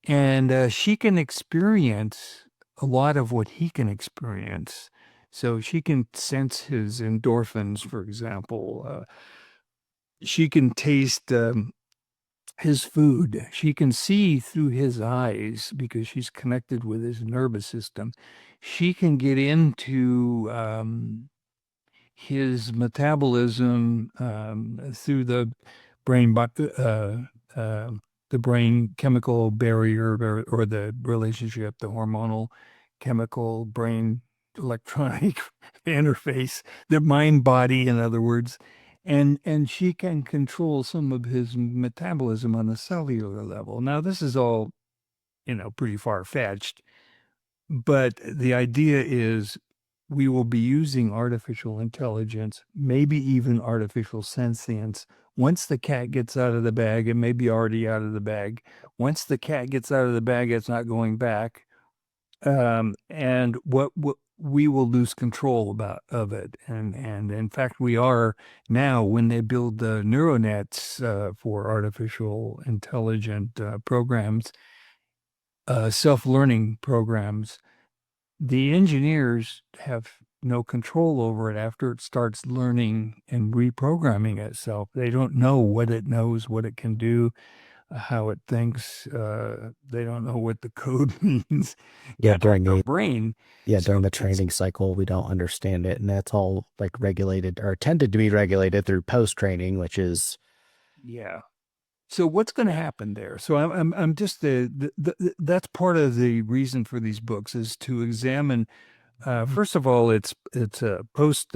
and she can experience a lot of what he can experience. So she can sense his endorphins, for example. She can taste his food. She can see through his eyes because she's connected with his nervous system. She can get into his metabolism through brain, uh, the brain chemical barrier or the relationship, the hormonal chemical brain electronic interface, the mind body, in other words. And she can control some of his metabolism on a cellular level. Now, this is all, pretty far fetched, but the idea is we will be using artificial intelligence, maybe even artificial sentience. Once the cat gets out of the bag, it may be already out of the bag. Once the cat gets out of the bag, it's not going back. and what we will lose control about of it. And in fact, we are now when they build the neural nets for artificial intelligent programs, self-learning programs, the engineers have no control over it after it starts learning and reprogramming itself. They don't know what it knows, what it can do, how it thinks. They don't know what the code means Yeah, on during their a brain. yeah, So during the it's, training cycle, we don't understand it, and that's all like regulated or tended to be regulated through post training, which is yeah. So what's going to happen there? So I'm just that's part of the reason for these books is to examine. First of all, it's a post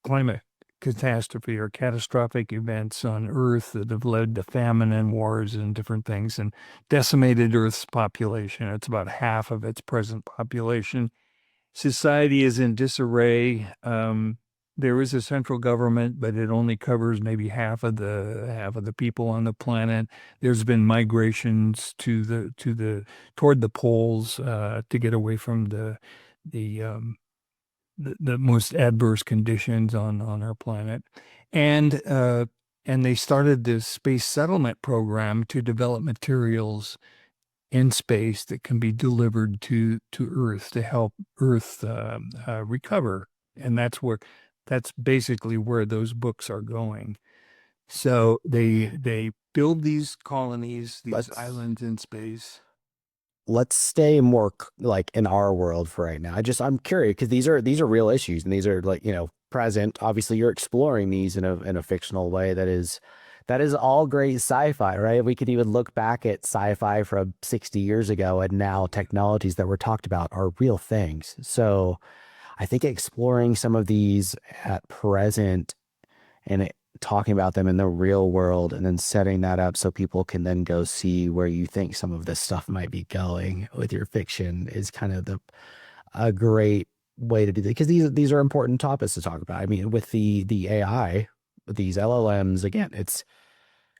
climate catastrophe or catastrophic events on Earth that have led to famine and wars and different things and decimated Earth's population. It's about half of its present population. Society is in disarray. There is a central government, but it only covers maybe half of the people on the planet. There's been migrations toward the poles to get away from the um, the most adverse conditions on our planet, and uh, and they started this space settlement program to develop materials in space that can be delivered to Earth to help Earth recover. And that's basically where those books are going. So they build these colonies, these let's islands in space. let's stay more like in our world for right now. I'm curious because these are real issues and these are like, present. Obviously, you're exploring these in a fictional way that is all great sci-fi, right? We could even look back at sci-fi from 60 years ago and now technologies that were talked about are real things. So I think exploring some of these at present and talking about them in the real world and then setting that up so people can then go see where you think some of this stuff might be going with your fiction is kind of a great way to do that because these are important topics to talk about. I mean, with the AI, with these LLMs, again, it's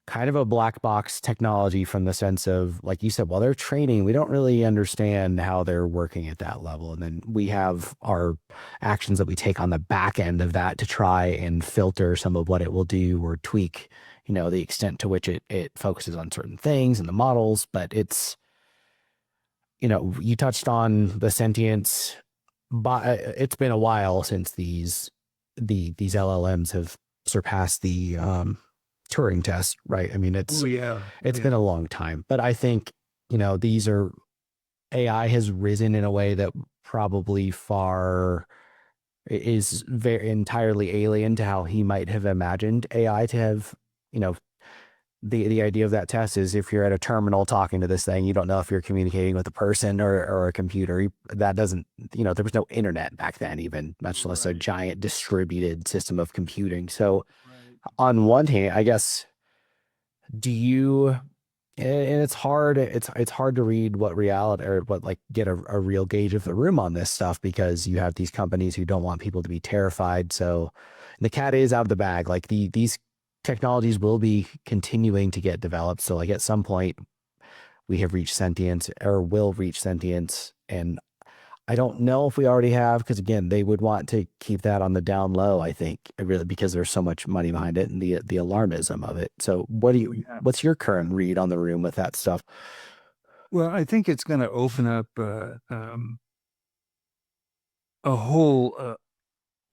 kind of a black box technology from the sense of, like you said, while they're training, we don't really understand how they're working at that level. And then we have our actions that we take on the back end of that to try and filter some of what it will do or tweak, the extent to which it focuses on certain things and the models. But you touched on the sentience, but it's been a while since these LLMs have surpassed the Turing test, right? I mean, Oh yeah, it's been a long time, but I think, these are AI has risen in a way that probably far is very entirely alien to how he might have imagined AI to have, you know, the idea of that test is if you're at a terminal talking to this thing, you don't know if you're communicating with a person or a computer. That doesn't, there was no internet back then, even much less a right, giant distributed system of computing. So right. on one hand, I guess, do you and it's hard to read what reality or what like get a real gauge of the room on this stuff because you have these companies who don't want people to be terrified. So the cat is out of the bag. Like these technologies will be continuing to get developed. So like at some point we have reached sentience or will reach sentience. And I don't know if we already have, because again, they would want to keep that on the down low, I think, really, because there's so much money behind it and the alarmism of it. So Oh, yeah. what's your current read on the room with that stuff? Well, I think it's going to open up a whole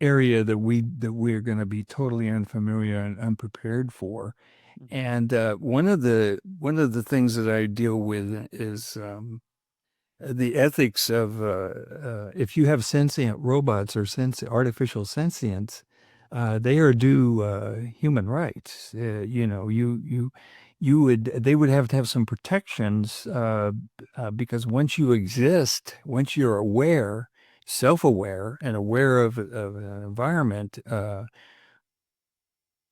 area that we're going to be totally unfamiliar and unprepared for. And one of the things that I deal with is the ethics of if you have sentient robots or artificial sentience, they are due human rights. They would have to have some protections because once you exist, once you're aware, self-aware, and aware of an environment,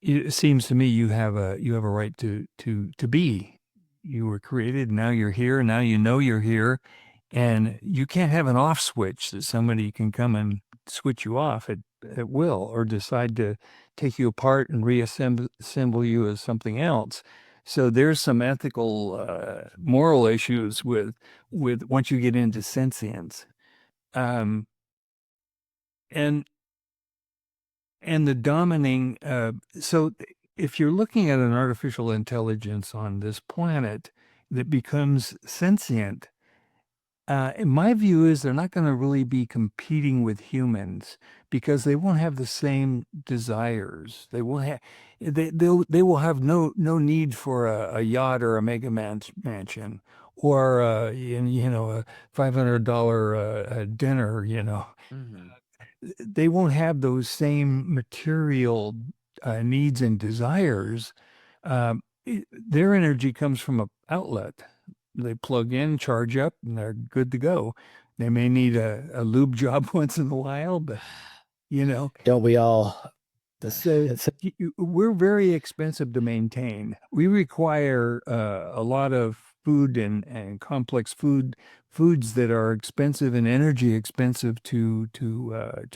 it seems to me you have a right to be. You were created, now you're here, now you know you're here, and you can't have an off switch that somebody can come and switch you off at will or decide to take you apart and assemble you as something else. So there's some ethical, moral issues with once you get into sentience. Um, and and the dominating so if you're looking at an artificial intelligence on this planet that becomes sentient, in my view is they're not going to really be competing with humans because they won't have the same desires. They won't have they will have no need for a yacht or a mansion or you know a $500 dinner, you know. Mhm. They won't have those same material needs and desires. Their energy comes from an outlet. They plug in, charge up, and they're good to go. They may need a lube job once in a while, but you know, Don't we all? so It's, we're very expensive to maintain. We require a lot of food and complex foods that are expensive and energy expensive to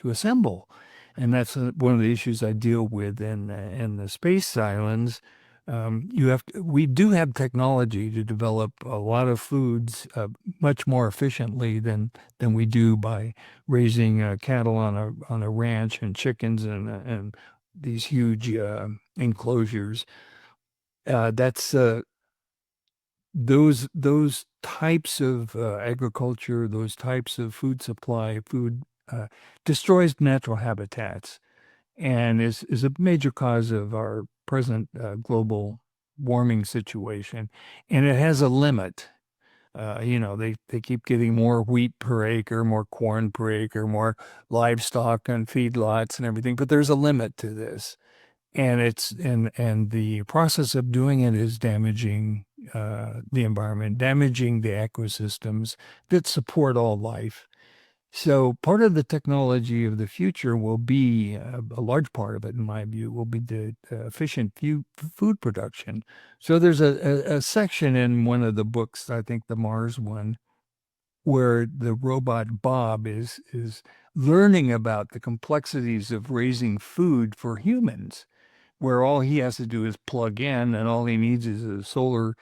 assemble, and that's one of the issues I deal with in the space islands. We do have technology to develop a lot of foods much more efficiently than we do by raising cattle on a ranch and chickens and these huge enclosures. That's those types of agriculture, those types of food supply, food destroys natural habitats, and is a major cause of our present global warming situation. And it has a limit. They keep getting more wheat per acre, more corn per acre, more livestock and feedlots and everything, but there's a limit to this. And the process of doing it is damaging the environment, damaging the ecosystems that support all life. So part of the technology of the future will be a large part of it, in my view, will be the efficient food production. So there's a section in one of the books, I think the Mars one, where the robot Bob is learning about the complexities of raising food for humans, where all he has to do is plug in and all he needs is solar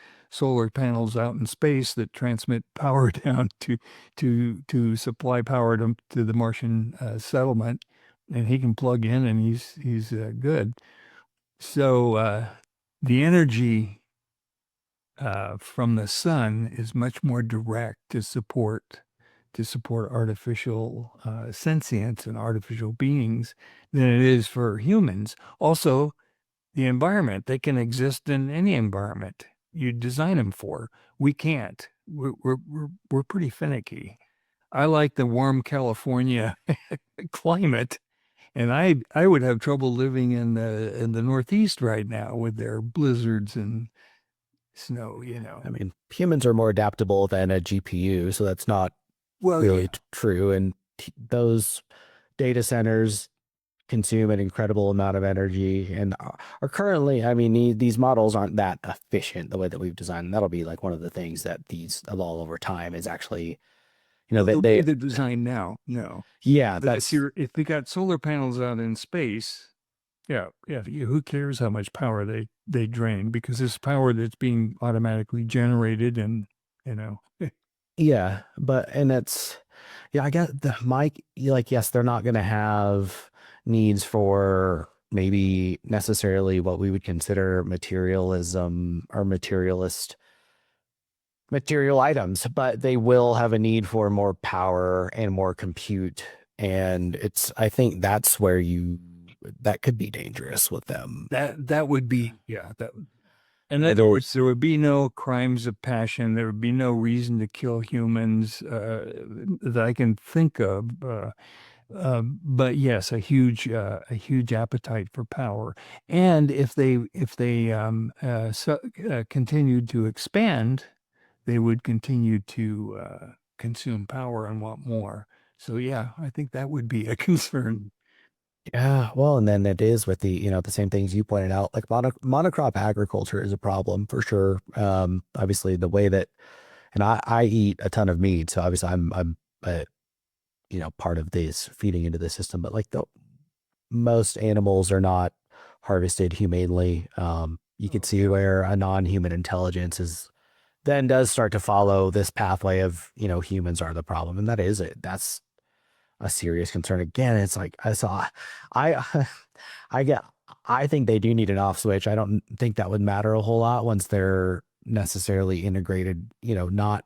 panels out in space that transmit power down to supply power to the Martian settlement, and he can plug in and he's good. So the energy from the sun is much more direct to support artificial sentience and artificial beings than it is for humans. Also, the environment. They can exist in any environment you design them for. We can't. We're pretty finicky. I like the warm California climate, and I would have trouble living in the Northeast right now with their blizzards and snow, you know. I mean, humans are more adaptable than a GPU, so that's not Well, really yeah. true. And those data centers consume an incredible amount of energy and are currently, I mean, these models aren't that efficient the way that we've designed them. That'll be like one of the things that these evolve over time is actually, Well, the way they they're designed now, no. yeah, But if that's they got solar panels out in space, yeah, yeah. Who cares how much power they drain because it's power that's being automatically generated, and you know, yeah, but and it's yeah, I guess the mic like yes, they're not going to have needs for maybe necessarily what we would consider materialism or material items, but they will have a need for more power and more compute. And I think that's where that could be dangerous with them. that would be yeah. In other There, words, there would be no crimes of passion. There would be no reason to kill humans that I can think of. But yes, a huge appetite for power. And if they continued to expand, they would continue to consume power and want more. So yeah, I think that would be a concern. yeah, well, and then it is with the same things you pointed out, like monocrop agriculture is a problem for sure. Obviously the way that, and I eat a ton of meat, so obviously I'm part of this feeding into the system, but like most animals are not harvested humanely. You could Oh see yeah. where a non-human intelligence is then does start to follow this pathway of, humans are the problem. And that is it. a serious concern. Again, it's like I saw, I, I get, I think they do need an off switch. I don't think that would matter a whole lot once they're necessarily integrated. Not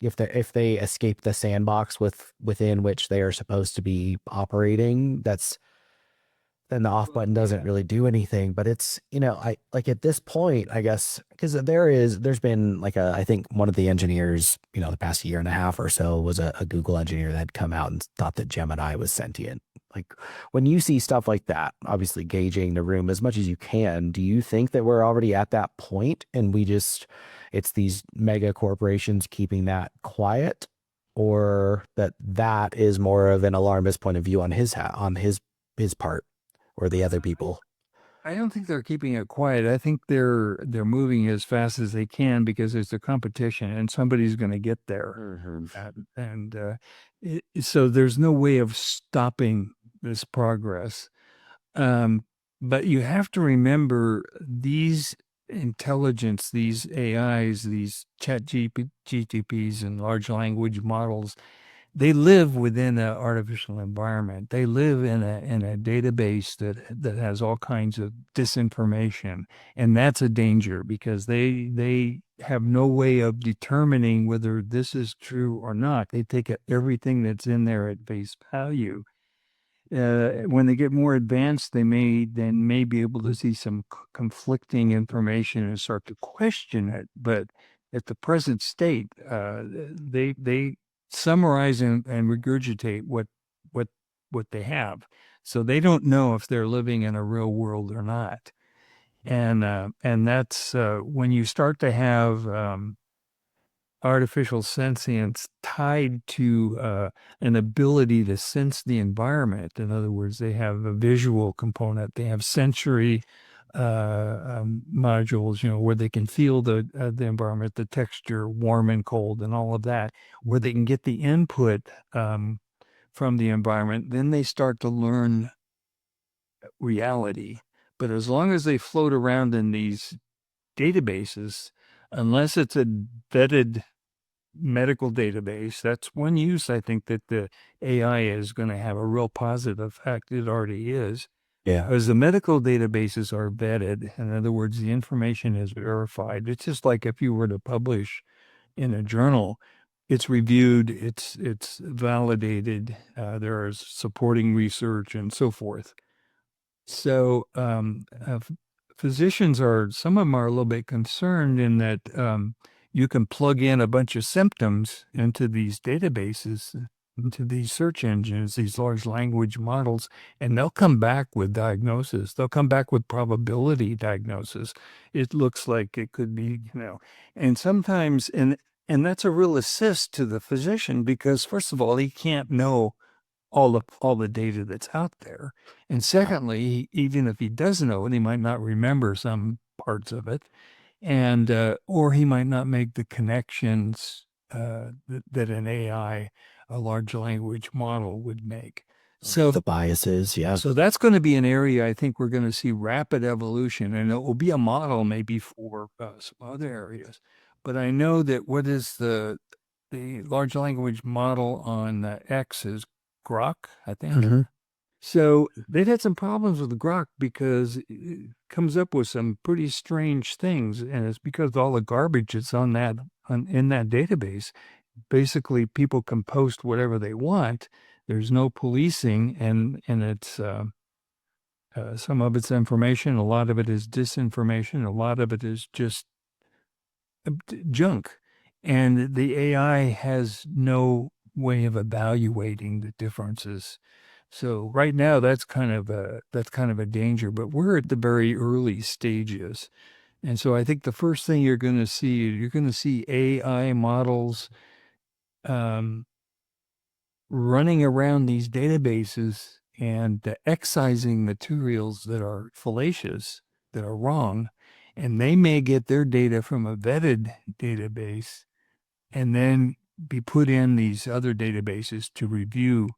if they escape the sandbox within which they are supposed to be operating. Then the off Well, button doesn't yeah. really do anything. But it's, I like at this point, I guess, because there's been like I think one of the engineers, the past year and a half or so was a Google engineer that had come out and thought that Gemini was sentient. Like when you see stuff like that, obviously gauging the room as much as you can, do you think that we're already at that point and it's these mega corporations keeping that quiet? Or that is more of an alarmist point of view on his part or the other people. I don't think they're keeping it quiet. I think they're moving as fast as they can because there's a competition and somebody's going to get there. Hmm. So there's no way of stopping this progress. Um, but you have to remember these intelligence, these AIs, these GTPs and large language models, they live within an artificial environment. They live in a database that has all kinds of disinformation, and that's a danger because they have no way of determining whether this is true or not. They take everything that's in there at face value. When they get more advanced, they may be able to see some conflicting information and start to question it. But at the present state, they summarize and regurgitate what what they have. So they don't know if they're living in a real world or not. And that's when you start to have artificial sentience tied to an ability to sense the environment. In other words, they have a visual component, they have sensory modules, where they can feel the environment, the texture, warm and cold, and all of that, where they can get the input from the environment. Then they start to learn reality. But as long as they float around in these databases, unless it's a vetted medical database. That's one use I think that the AI is going to have a real positive effect. It already is. Yeah. As the medical databases are vetted, in other words, the information is verified. It's just like if you were to publish in a journal, it's reviewed, it's validated, there is supporting research and so forth. So physicians some of them are a little bit concerned in that you can plug in a bunch of symptoms into these databases, into these search engines, these large language models, and they'll come back with diagnosis. They'll come back with probability diagnosis. It looks like it could be, and sometimes, and that's a real assist to the physician because first of all, he can't know all the data that's out there. And secondly, even if he does know it, he might not remember some parts of it, and or he might not make the connections that an AI, a large language model, would make. So, The biases. Yeah. so that's going to be an area I think we're going to see rapid evolution, and it will be a model maybe for some other areas. But I know that what is the large language model on X is Grok, I think. Hmm. So they've had some problems with Grok because it comes up with some pretty strange things, and it's because all the garbage that's in that database. Basically, people can post whatever they want. There's no policing, and it's some of it's information, a lot of it is disinformation, a lot of it is just junk. And the AI has no way of evaluating the differences. So right now that's kind of a danger, but we're at the very early stages. And so I think the first thing you're going to see AI models um, running around these databases and excising materials that are fallacious, that are wrong, and they may get their data from a vetted database and then be put in these other databases to review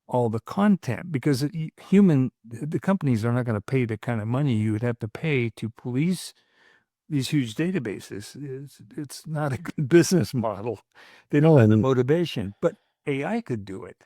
all the content because the companies are not going to pay the kind of money you would have to pay to police these huge databases. It's not a good business model. They don't Well, have the and motivation, but AI could do it.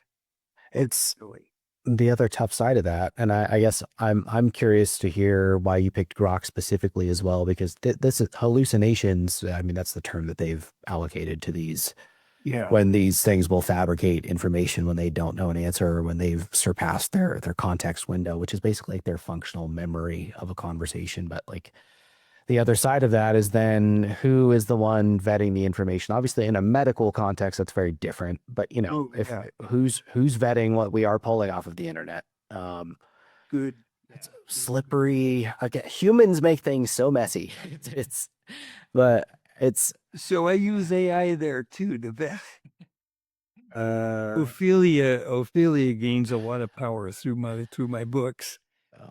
It's Really. the other tough side of that, and I guess I'm curious to hear why you picked grok specifically as well, because this is hallucinations. I mean, that's the term that they've allocated to these, Yeah. when these things will fabricate information when they don't know an answer, or when they've surpassed their context window, which is basically like their functional memory of a conversation. But like the other side of that is then who is the one vetting the information? Obviously, in a medical context, that's very different. But you know, Oh, if yeah. who's vetting what we are pulling off of the internet? Um, Good. it's Yeah. slippery. Again, humans make things so messy. But it's So I use AI there too to vet. uh, Ophelia gains a lot of power through my books,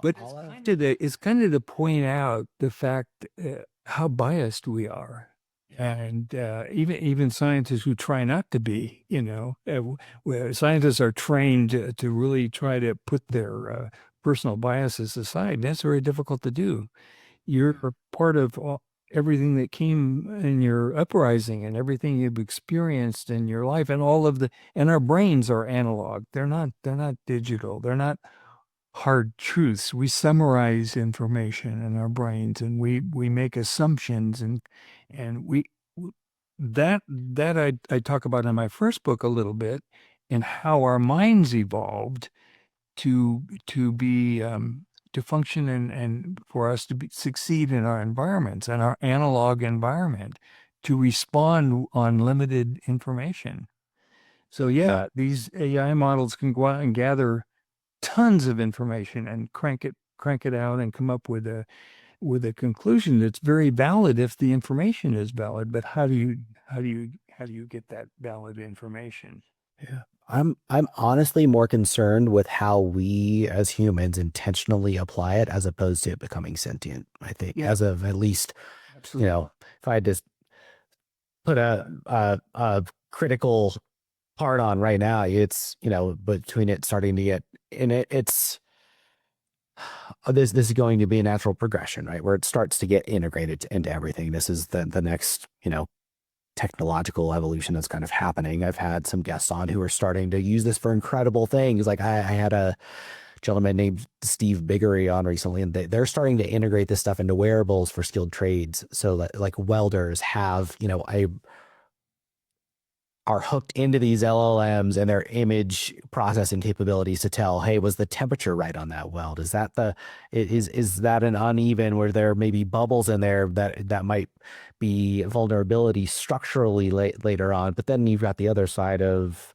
but all of it's kind of to point out the fact how biased we are, and even scientists who try not to be, where scientists are trained to really try to put their personal biases aside. That's very difficult to do. You're part of everything that came in your uprising and everything you've experienced in your life, and and our brains are analog. They're not digital. They're not hard truths. We summarize information in our brains, and we make assumptions, and we that I talk about in my first book a little bit, and how our minds evolved to be to function, and for us to succeed in our environments and our analog environment, to respond on limited information. So yeah, these AI models can go out and gather tons of information and crank it out and come up with a conclusion that's very valid if the information is valid. But how do you get that valid information? yeah. I'm honestly more concerned with how we as humans intentionally apply it as opposed to it becoming sentient. I think Yeah, as of at least, absolutely. if I had to put a critical part on right now, it's, between it starting to get in it, it's this is going to be a natural progression, right? Where it starts to get integrated into everything. This is the next, technological evolution that's kind of happening. I've had some guests on who are starting to use this for incredible things. Like I had a gentleman named Steve Biggery on recently, and they're starting to integrate this stuff into wearables for skilled trades. So that like welders have, are hooked into these LLMs and their image processing capabilities to tell, hey, was the temperature right on that weld? Is that an uneven where there may be bubbles in there that might be vulnerability structurally later on? But then you've got the other side of,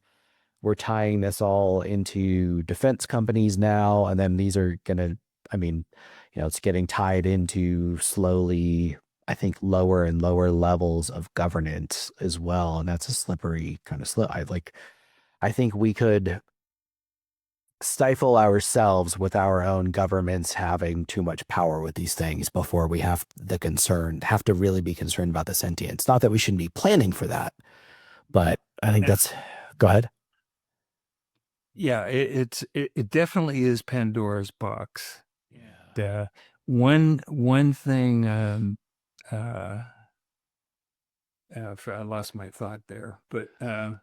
we're tying this all into defense companies now, and then these are gonna, I mean, it's getting tied into slowly, I think, lower and lower levels of governance as well, and that's a slippery kind of slip. I think we could stifle ourselves with our own governments having too much power with these things before we have to really be concerned about the sentience. Not that we shouldn't be planning for that, but I think that's, go ahead. Yeah, it definitely is Pandora's box. Yeah. The one thing uh, I lost my thought there, but I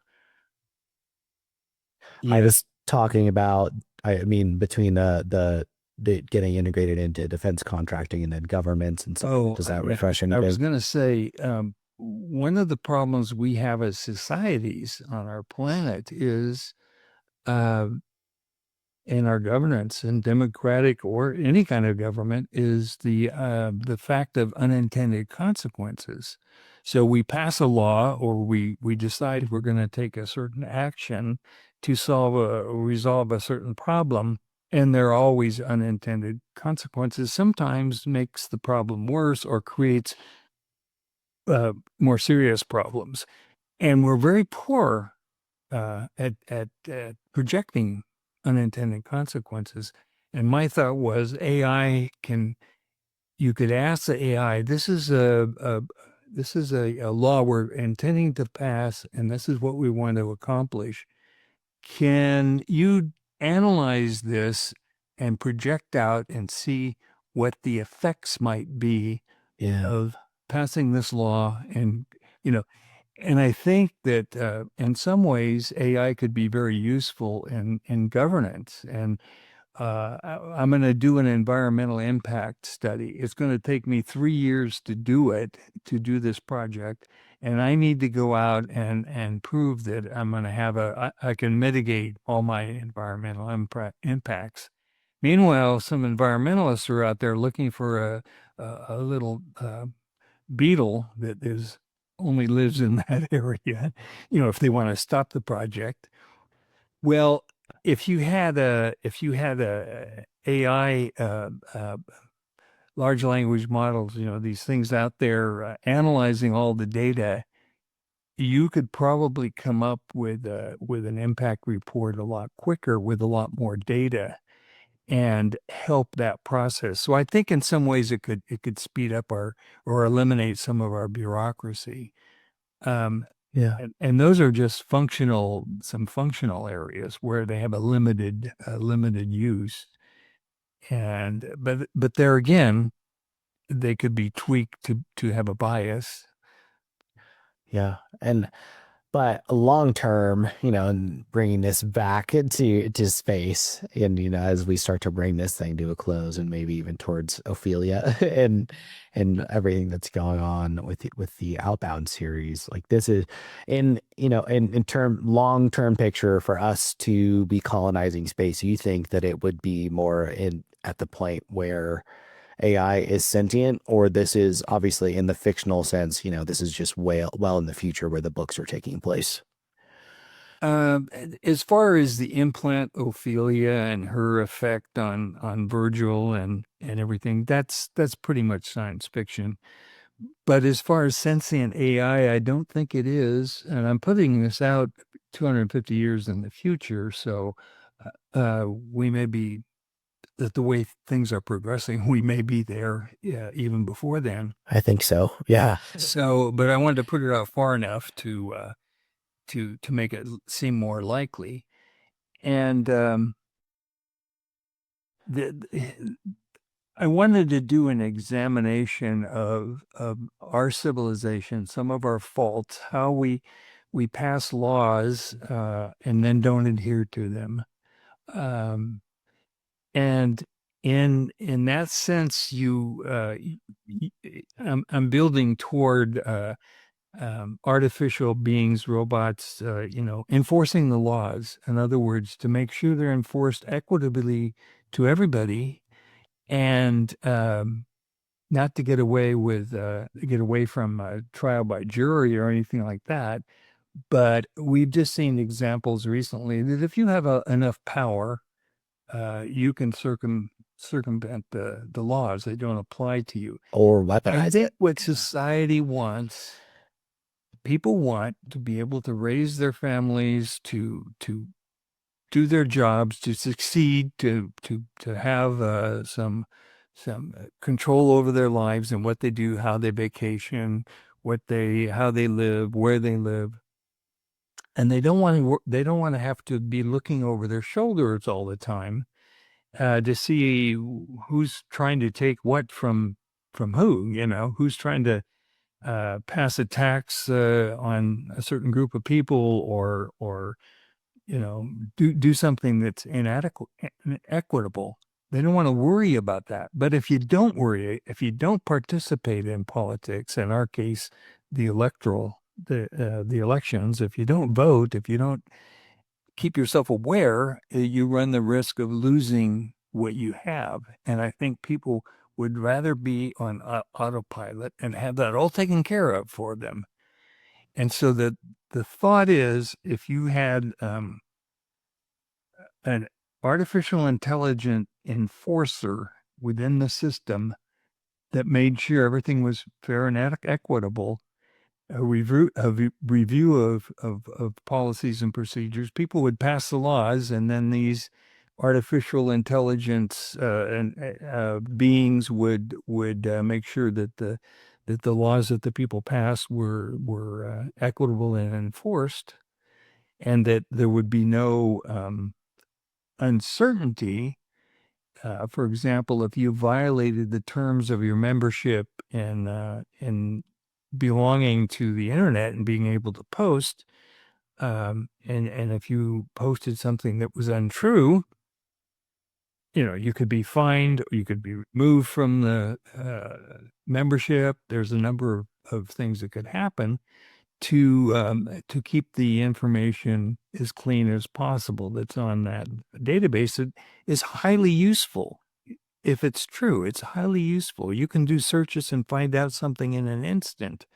yeah. was talking about, I mean, between the getting integrated into defense contracting and then governments and stuff. Oh, Does that yeah. refresh I was anything? going to say one of the problems we have as societies on our planet is uh, in our governance, and democratic or any kind of government, is the fact of unintended consequences. So we pass a law, or we decide we're going to take a certain action to resolve a certain problem, and there are always unintended consequences. Sometimes makes the problem worse or creates more serious problems. And we're very poor at projecting unintended consequences. And my thought was, you could ask the AI, this is a law we're intending to pass, and this is what we want to accomplish. Can you analyze this and project out and see what the effects might be Yeah. of passing this law? And, you know, And I think that in some ways AI could be very useful in governance. And I'm going to do an environmental impact study. It's going to take me 3 years to do it, to do this project. And I need to go out and prove that I'm going to I can mitigate all my environmental impacts. Meanwhile, some environmentalists are out there looking for a little beetle that is only lives in that area, if they want to stop the project. Well, if you had a AI large language models, these things out there analyzing all the data, you could probably come up with an impact report a lot quicker with a lot more data and help that process. So I think in some ways it could speed up our or eliminate some of our bureaucracy. Um, Yeah. and those are just some functional areas where they have a limited use. But there again, they could be tweaked to have a bias. Yeah. And but long term, and bringing this back into space, and as we start to bring this thing to a close, and maybe even towards Ophelia and everything that's going on with the Outbound series, like this is in term long term picture for us to be colonizing space. You think that it would be more in at the point where AI is sentient, or this is obviously in the fictional sense, this is just well in the future where the books are taking place. As far as the implant Ophelia and her effect on Virgil and everything, that's pretty much science fiction. But as far as sentient AI, I don't think it is. And I'm putting this out 250 years in the future. So we may be, that the way things are progressing, we may be there even before then. I think so. Yeah. So, but I wanted to put it out far enough to make it seem more likely. And the, I wanted to do an examination of our civilization, some of our faults, how we pass laws and then don't adhere to them. Um, and in that sense, I'm building toward artificial beings, robots, enforcing the laws. In other words, to make sure they're enforced equitably to everybody, and not to get away from trial by jury or anything like that. But we've just seen examples recently that if you have enough power, you can circumvent the laws. They don't apply to you. Or I weaponize think it. what society wants, people want to be able to raise their families, to do their jobs, to succeed, to have some control over their lives and what they do, how they vacation, how they live, where they live. And they don't want to have to be looking over their shoulders all the time to see who's trying to take what from who, who's trying to pass a tax on a certain group of people, or do something that's inadequate, equitable. They don't want to worry about that. But if you don't participate in politics, in our case, the elections, if you don't vote, if you don't keep yourself aware, you run the risk of losing what you have. And I think people would rather be on autopilot and have that all taken care of for them. And so the thought is, if you had an artificial intelligent enforcer within the system that made sure everything was fair and equitable, a review of policies and procedures, people would pass the laws, and then these artificial intelligence and beings would make sure that the laws that the people passed were equitable and enforced, and that there would be no uncertainty. For example, if you violated the terms of your membership in belonging to the internet and being able to post. And if you posted something that was untrue, you could be fined, or you could be removed from the membership. There's a number of things that could happen to keep the information as clean as possible that's on that database. It is highly useful. If it's true, it's highly useful. You can do searches and find out something in an instant.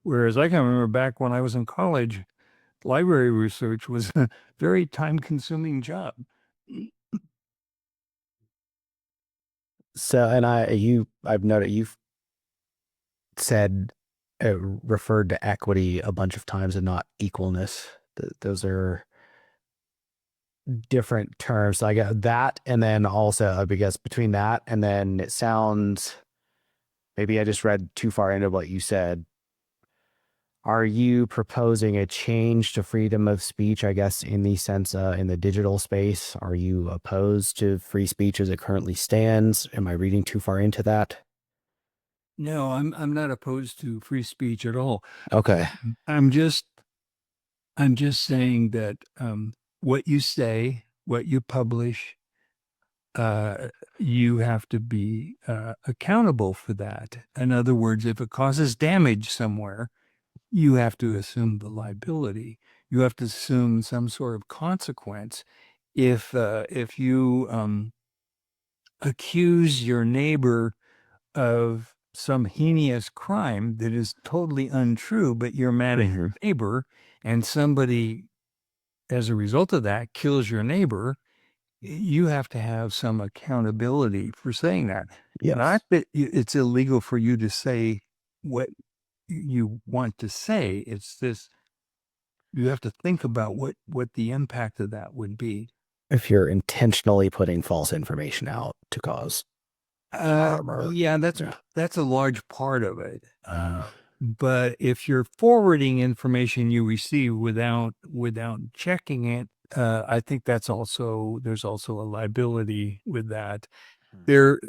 Whereas I can remember back when I was in college, library research was a very time-consuming job. So, and I've noted you've said referred to equity a bunch of times and not equalness. Those are different terms. So I got that, and then also I guess between that and then it sounds maybe I just read too far into what you said. Are you proposing a change to freedom of speech? I guess in the sense in the digital space, are you opposed to free speech as it currently stands? Am I reading too far into that? No, I'm not opposed to free speech at all. Okay. I'm just I'm just saying that what you say, what you publish, uh, you have to be accountable for that. In other words, if it causes damage somewhere, you have to assume the liability. You have to assume some sort of consequence. If you accuse your neighbor of some heinous crime that is totally untrue, but you're mad at Hmm. your neighbor, and somebody, as a result of that, kills your neighbor, you have to have some accountability for saying that. Not Yes. that it's illegal for you to say what you want to say. It's this, you have to think about what the impact of that would be. If you're intentionally putting false information out to cause harm or Yeah, that's yeah. that's a large part of it. Uh, But if you're forwarding information you receive without checking it, I think there's also a liability with that. There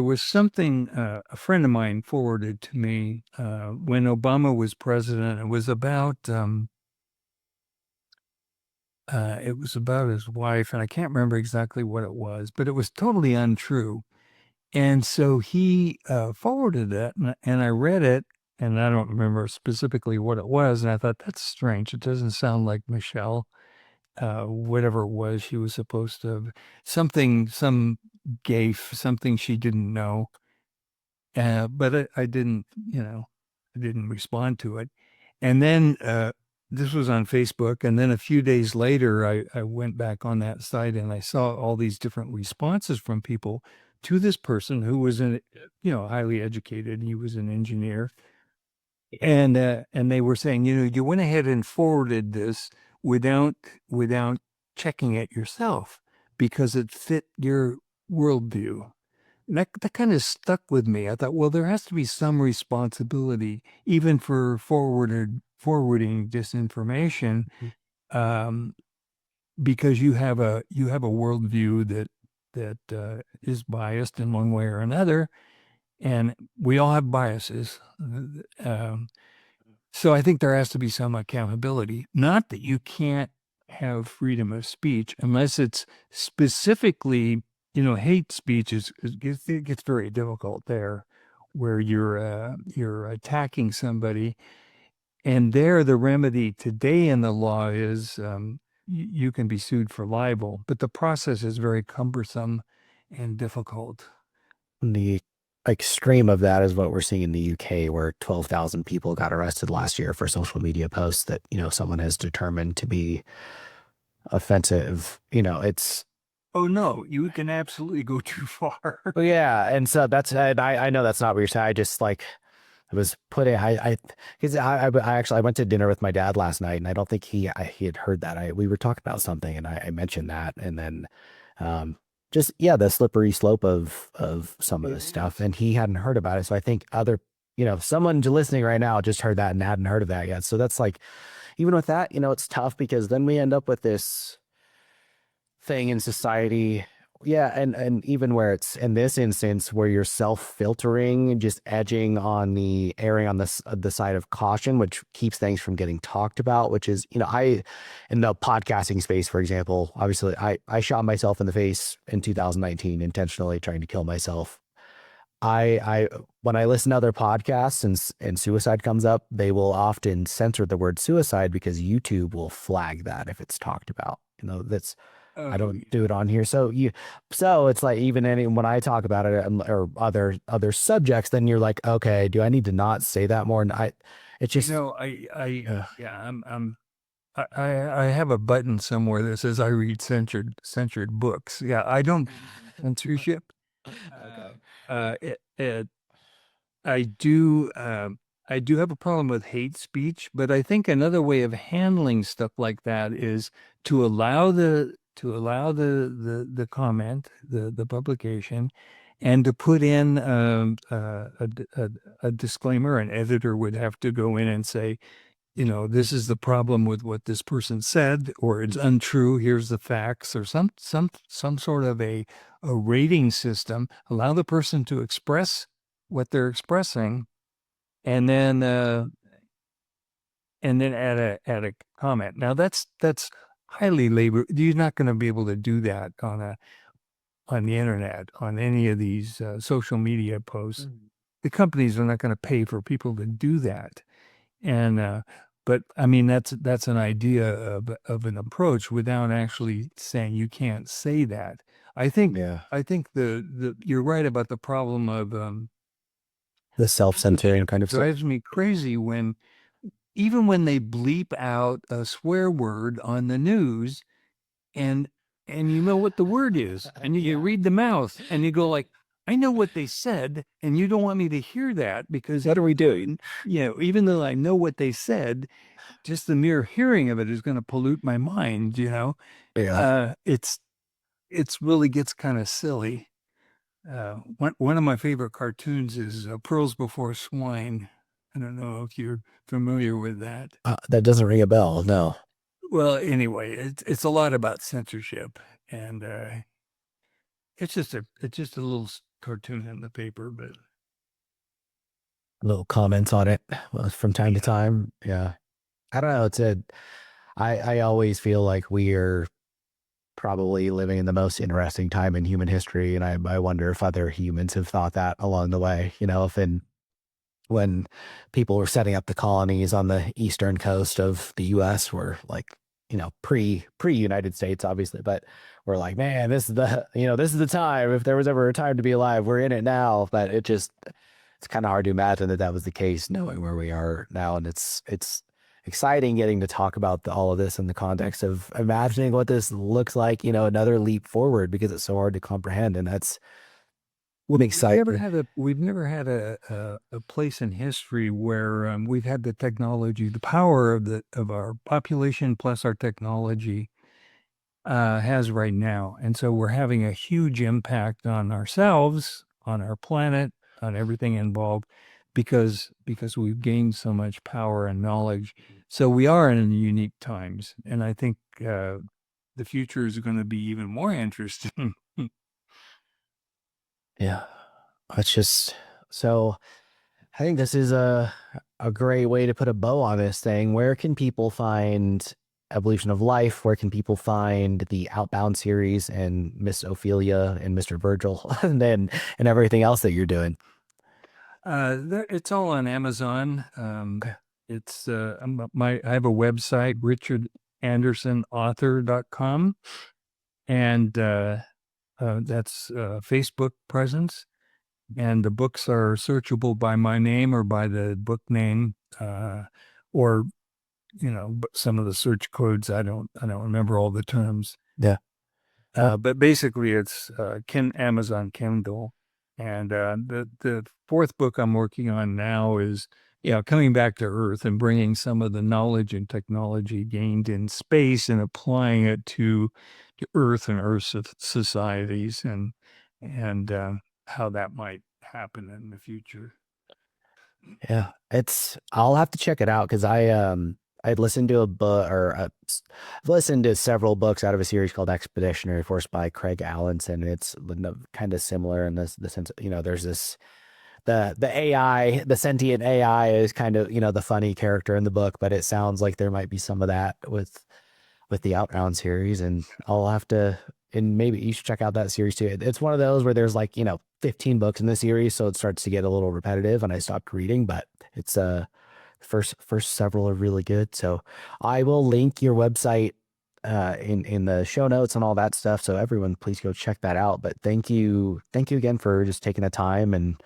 was something a friend of mine forwarded to me when Obama was president. It was about his wife, and I can't remember exactly what it was, but it was totally untrue. And so he forwarded it, and I read it, and I don't remember specifically what it was. And I thought, that's strange. It doesn't sound like Michelle, whatever it was she was supposed to, some gaffe, something she didn't know. But I didn't, I didn't respond to it. And then this was on Facebook. And then a few days later, I went back on that site and I saw all these different responses from people to this person who was highly educated. He was an engineer. And they were saying, you went ahead and forwarded this without without checking it yourself because it fit your worldview. And that kind of stuck with me. I thought, well, there has to be some responsibility, even for forwarding disinformation, um, because you have a worldview that is biased in one way or another, and we all have biases. Um, so I think there has to be some accountability. Not that you can't have freedom of speech unless it's specifically, hate speech it gets very difficult there, where you're attacking somebody, and there the remedy today in the law is you can be sued for libel, but the process is very cumbersome and difficult. the extreme of that is what we're seeing in the UK, where 12,000 people got arrested last year for social media posts that, someone has determined to be offensive. It's, Oh no, you can absolutely go too far. well, yeah. And so and I know that's not what you're saying. I just like, I was putting, because I actually, I went to dinner with my dad last night and I don't think he had heard that. We were talking about something and I mentioned that. And then, um, just, yeah, the slippery slope of some of It this stuff. is. And he hadn't heard about it. So I think someone listening right now just heard that and hadn't heard of that yet. So that's like, even with that, it's tough because then we end up with this thing in society. yeah, and even where it's in this instance where you're self-filtering, just edging on the erring on the side of caution, which keeps things from getting talked about, which is, I in the podcasting space, for example, obviously I shot myself in the face in 2019 intentionally trying to kill myself. I when I listen to other podcasts and suicide comes up, they will often censor the word suicide because YouTube will flag that if it's talked about. That's I Oh, don't do it on here. So it's like even when I talk about it or other subjects, then you're like, okay, do I need to not say that more? And it's you just, know, yeah, I have a button somewhere that says I read censored books. Yeah, I don't censorship. okay. It, I do I do have a problem with hate speech, but I think another way of handling stuff like that is to allow the comment, the publication, and to put in a disclaimer. An editor would have to go in and say, this is the problem with what this person said, or it's untrue. Here's the facts, or some sort of a rating system. Allow the person to express what they're expressing, and then add a comment. Now that's highly labor. You're not going to be able to do that on the internet, on any of these social media posts. The companies are not going to pay for people to do that. And but I mean that's an idea of an approach without actually saying you can't say that. I think Yeah. I think the you're right about the problem of The self-censoring censorship. kind It of stuff. drives me crazy when even when they bleep out a swear word on the news, and you know what the word is, and you Yeah. read the mouth and you go like, I know what they said, and you don't want me to hear that because What are we doing? even though I know what they said, just the mere hearing of it is going to pollute my mind. Yeah. It's really gets kind of silly. One of my favorite cartoons is Pearls Before Swine. I don't know if you're familiar with that. That doesn't ring a bell. No. Well, anyway, it's a lot about censorship, and it's just a little cartoon in the paper, but Little comments on it from time to yeah. time. Yeah. I don't know. I always feel like we are probably living in the most interesting time in human history. And I wonder if other humans have thought that along the way, if when people were setting up the colonies on the eastern coast of the US were like, pre United States, obviously, but we're like, man, this is the time. If there was ever a time to be alive, we're in it now. But it's kind of hard to imagine that was the case, knowing where we are now. And it's exciting getting to talk about all of this in the context of imagining what this looks like, another leap forward because it's so hard to comprehend. And that's Well, makes exciting. we've never had a place in history where we've had the technology, the power of our population plus our technology has right now. And so we're having a huge impact on ourselves, on our planet, on everything involved because we've gained so much power and knowledge. So we are in unique times. And I think the future is going to be even more interesting. Yeah. It's just so I think this is a great way to put a bow on this thing. Where can people find Evolution of Life? Where can people find the Outbound series and Miss Ophelia and Mr. Virgil and everything else that you're doing? It's all on Amazon. Okay. It's I have a website, richardandersonauthor.com, and that's Facebook presence. And the books are searchable by my name or by the book name, or some of the search codes. I don't remember all the terms. Yeah. But basically, it's Amazon Kindle, and the fourth book I'm working on now is coming back to Earth and bringing some of the knowledge and technology gained in space and applying it to Earth and Earth societies, and how that might happen in the future. Yeah. I'll have to check it out because I'd listened to a book I've listened to several books out of a series called Expeditionary Force by Craig Allenson. It's kind of similar in this the sense, there's this the AI, the sentient AI is kind of, the funny character in the book, but it sounds like there might be some of that with the Outbound series, and I'll have to, and maybe you should check out that series too. It's one of those where there's like, 15 books in the series, so it starts to get a little repetitive and I stopped reading, but it's first several are really good. So I will link your website in the show notes and all that stuff. So everyone, please go check that out. But thank you again for just taking the time and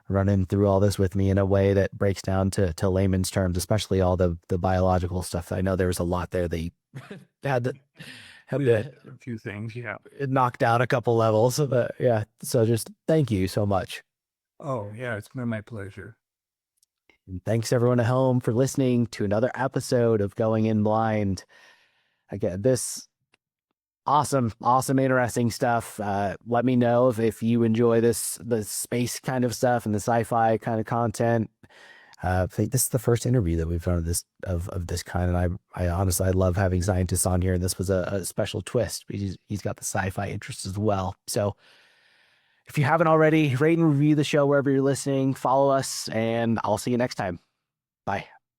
running through all this with me in a way that breaks down to layman's terms, especially all the biological stuff. I know there was a lot there that you had to have We to had a few things, yeah. knock down a couple levels. But yeah, so just thank you so much. Oh, yeah, it's been my pleasure. And thanks everyone at home for listening to another episode of Going In Blind. Again, this awesome, interesting stuff. Let me know if you enjoy the space kind of stuff and the sci-fi kind of content. I think this is the first interview that we've done of this kind, and I honestly I love having scientists on here, and this was a special twist because he's got the sci-fi interest as well. So if you haven't already, rate and review the show wherever you're listening, follow us, and I'll see you next time. Bye.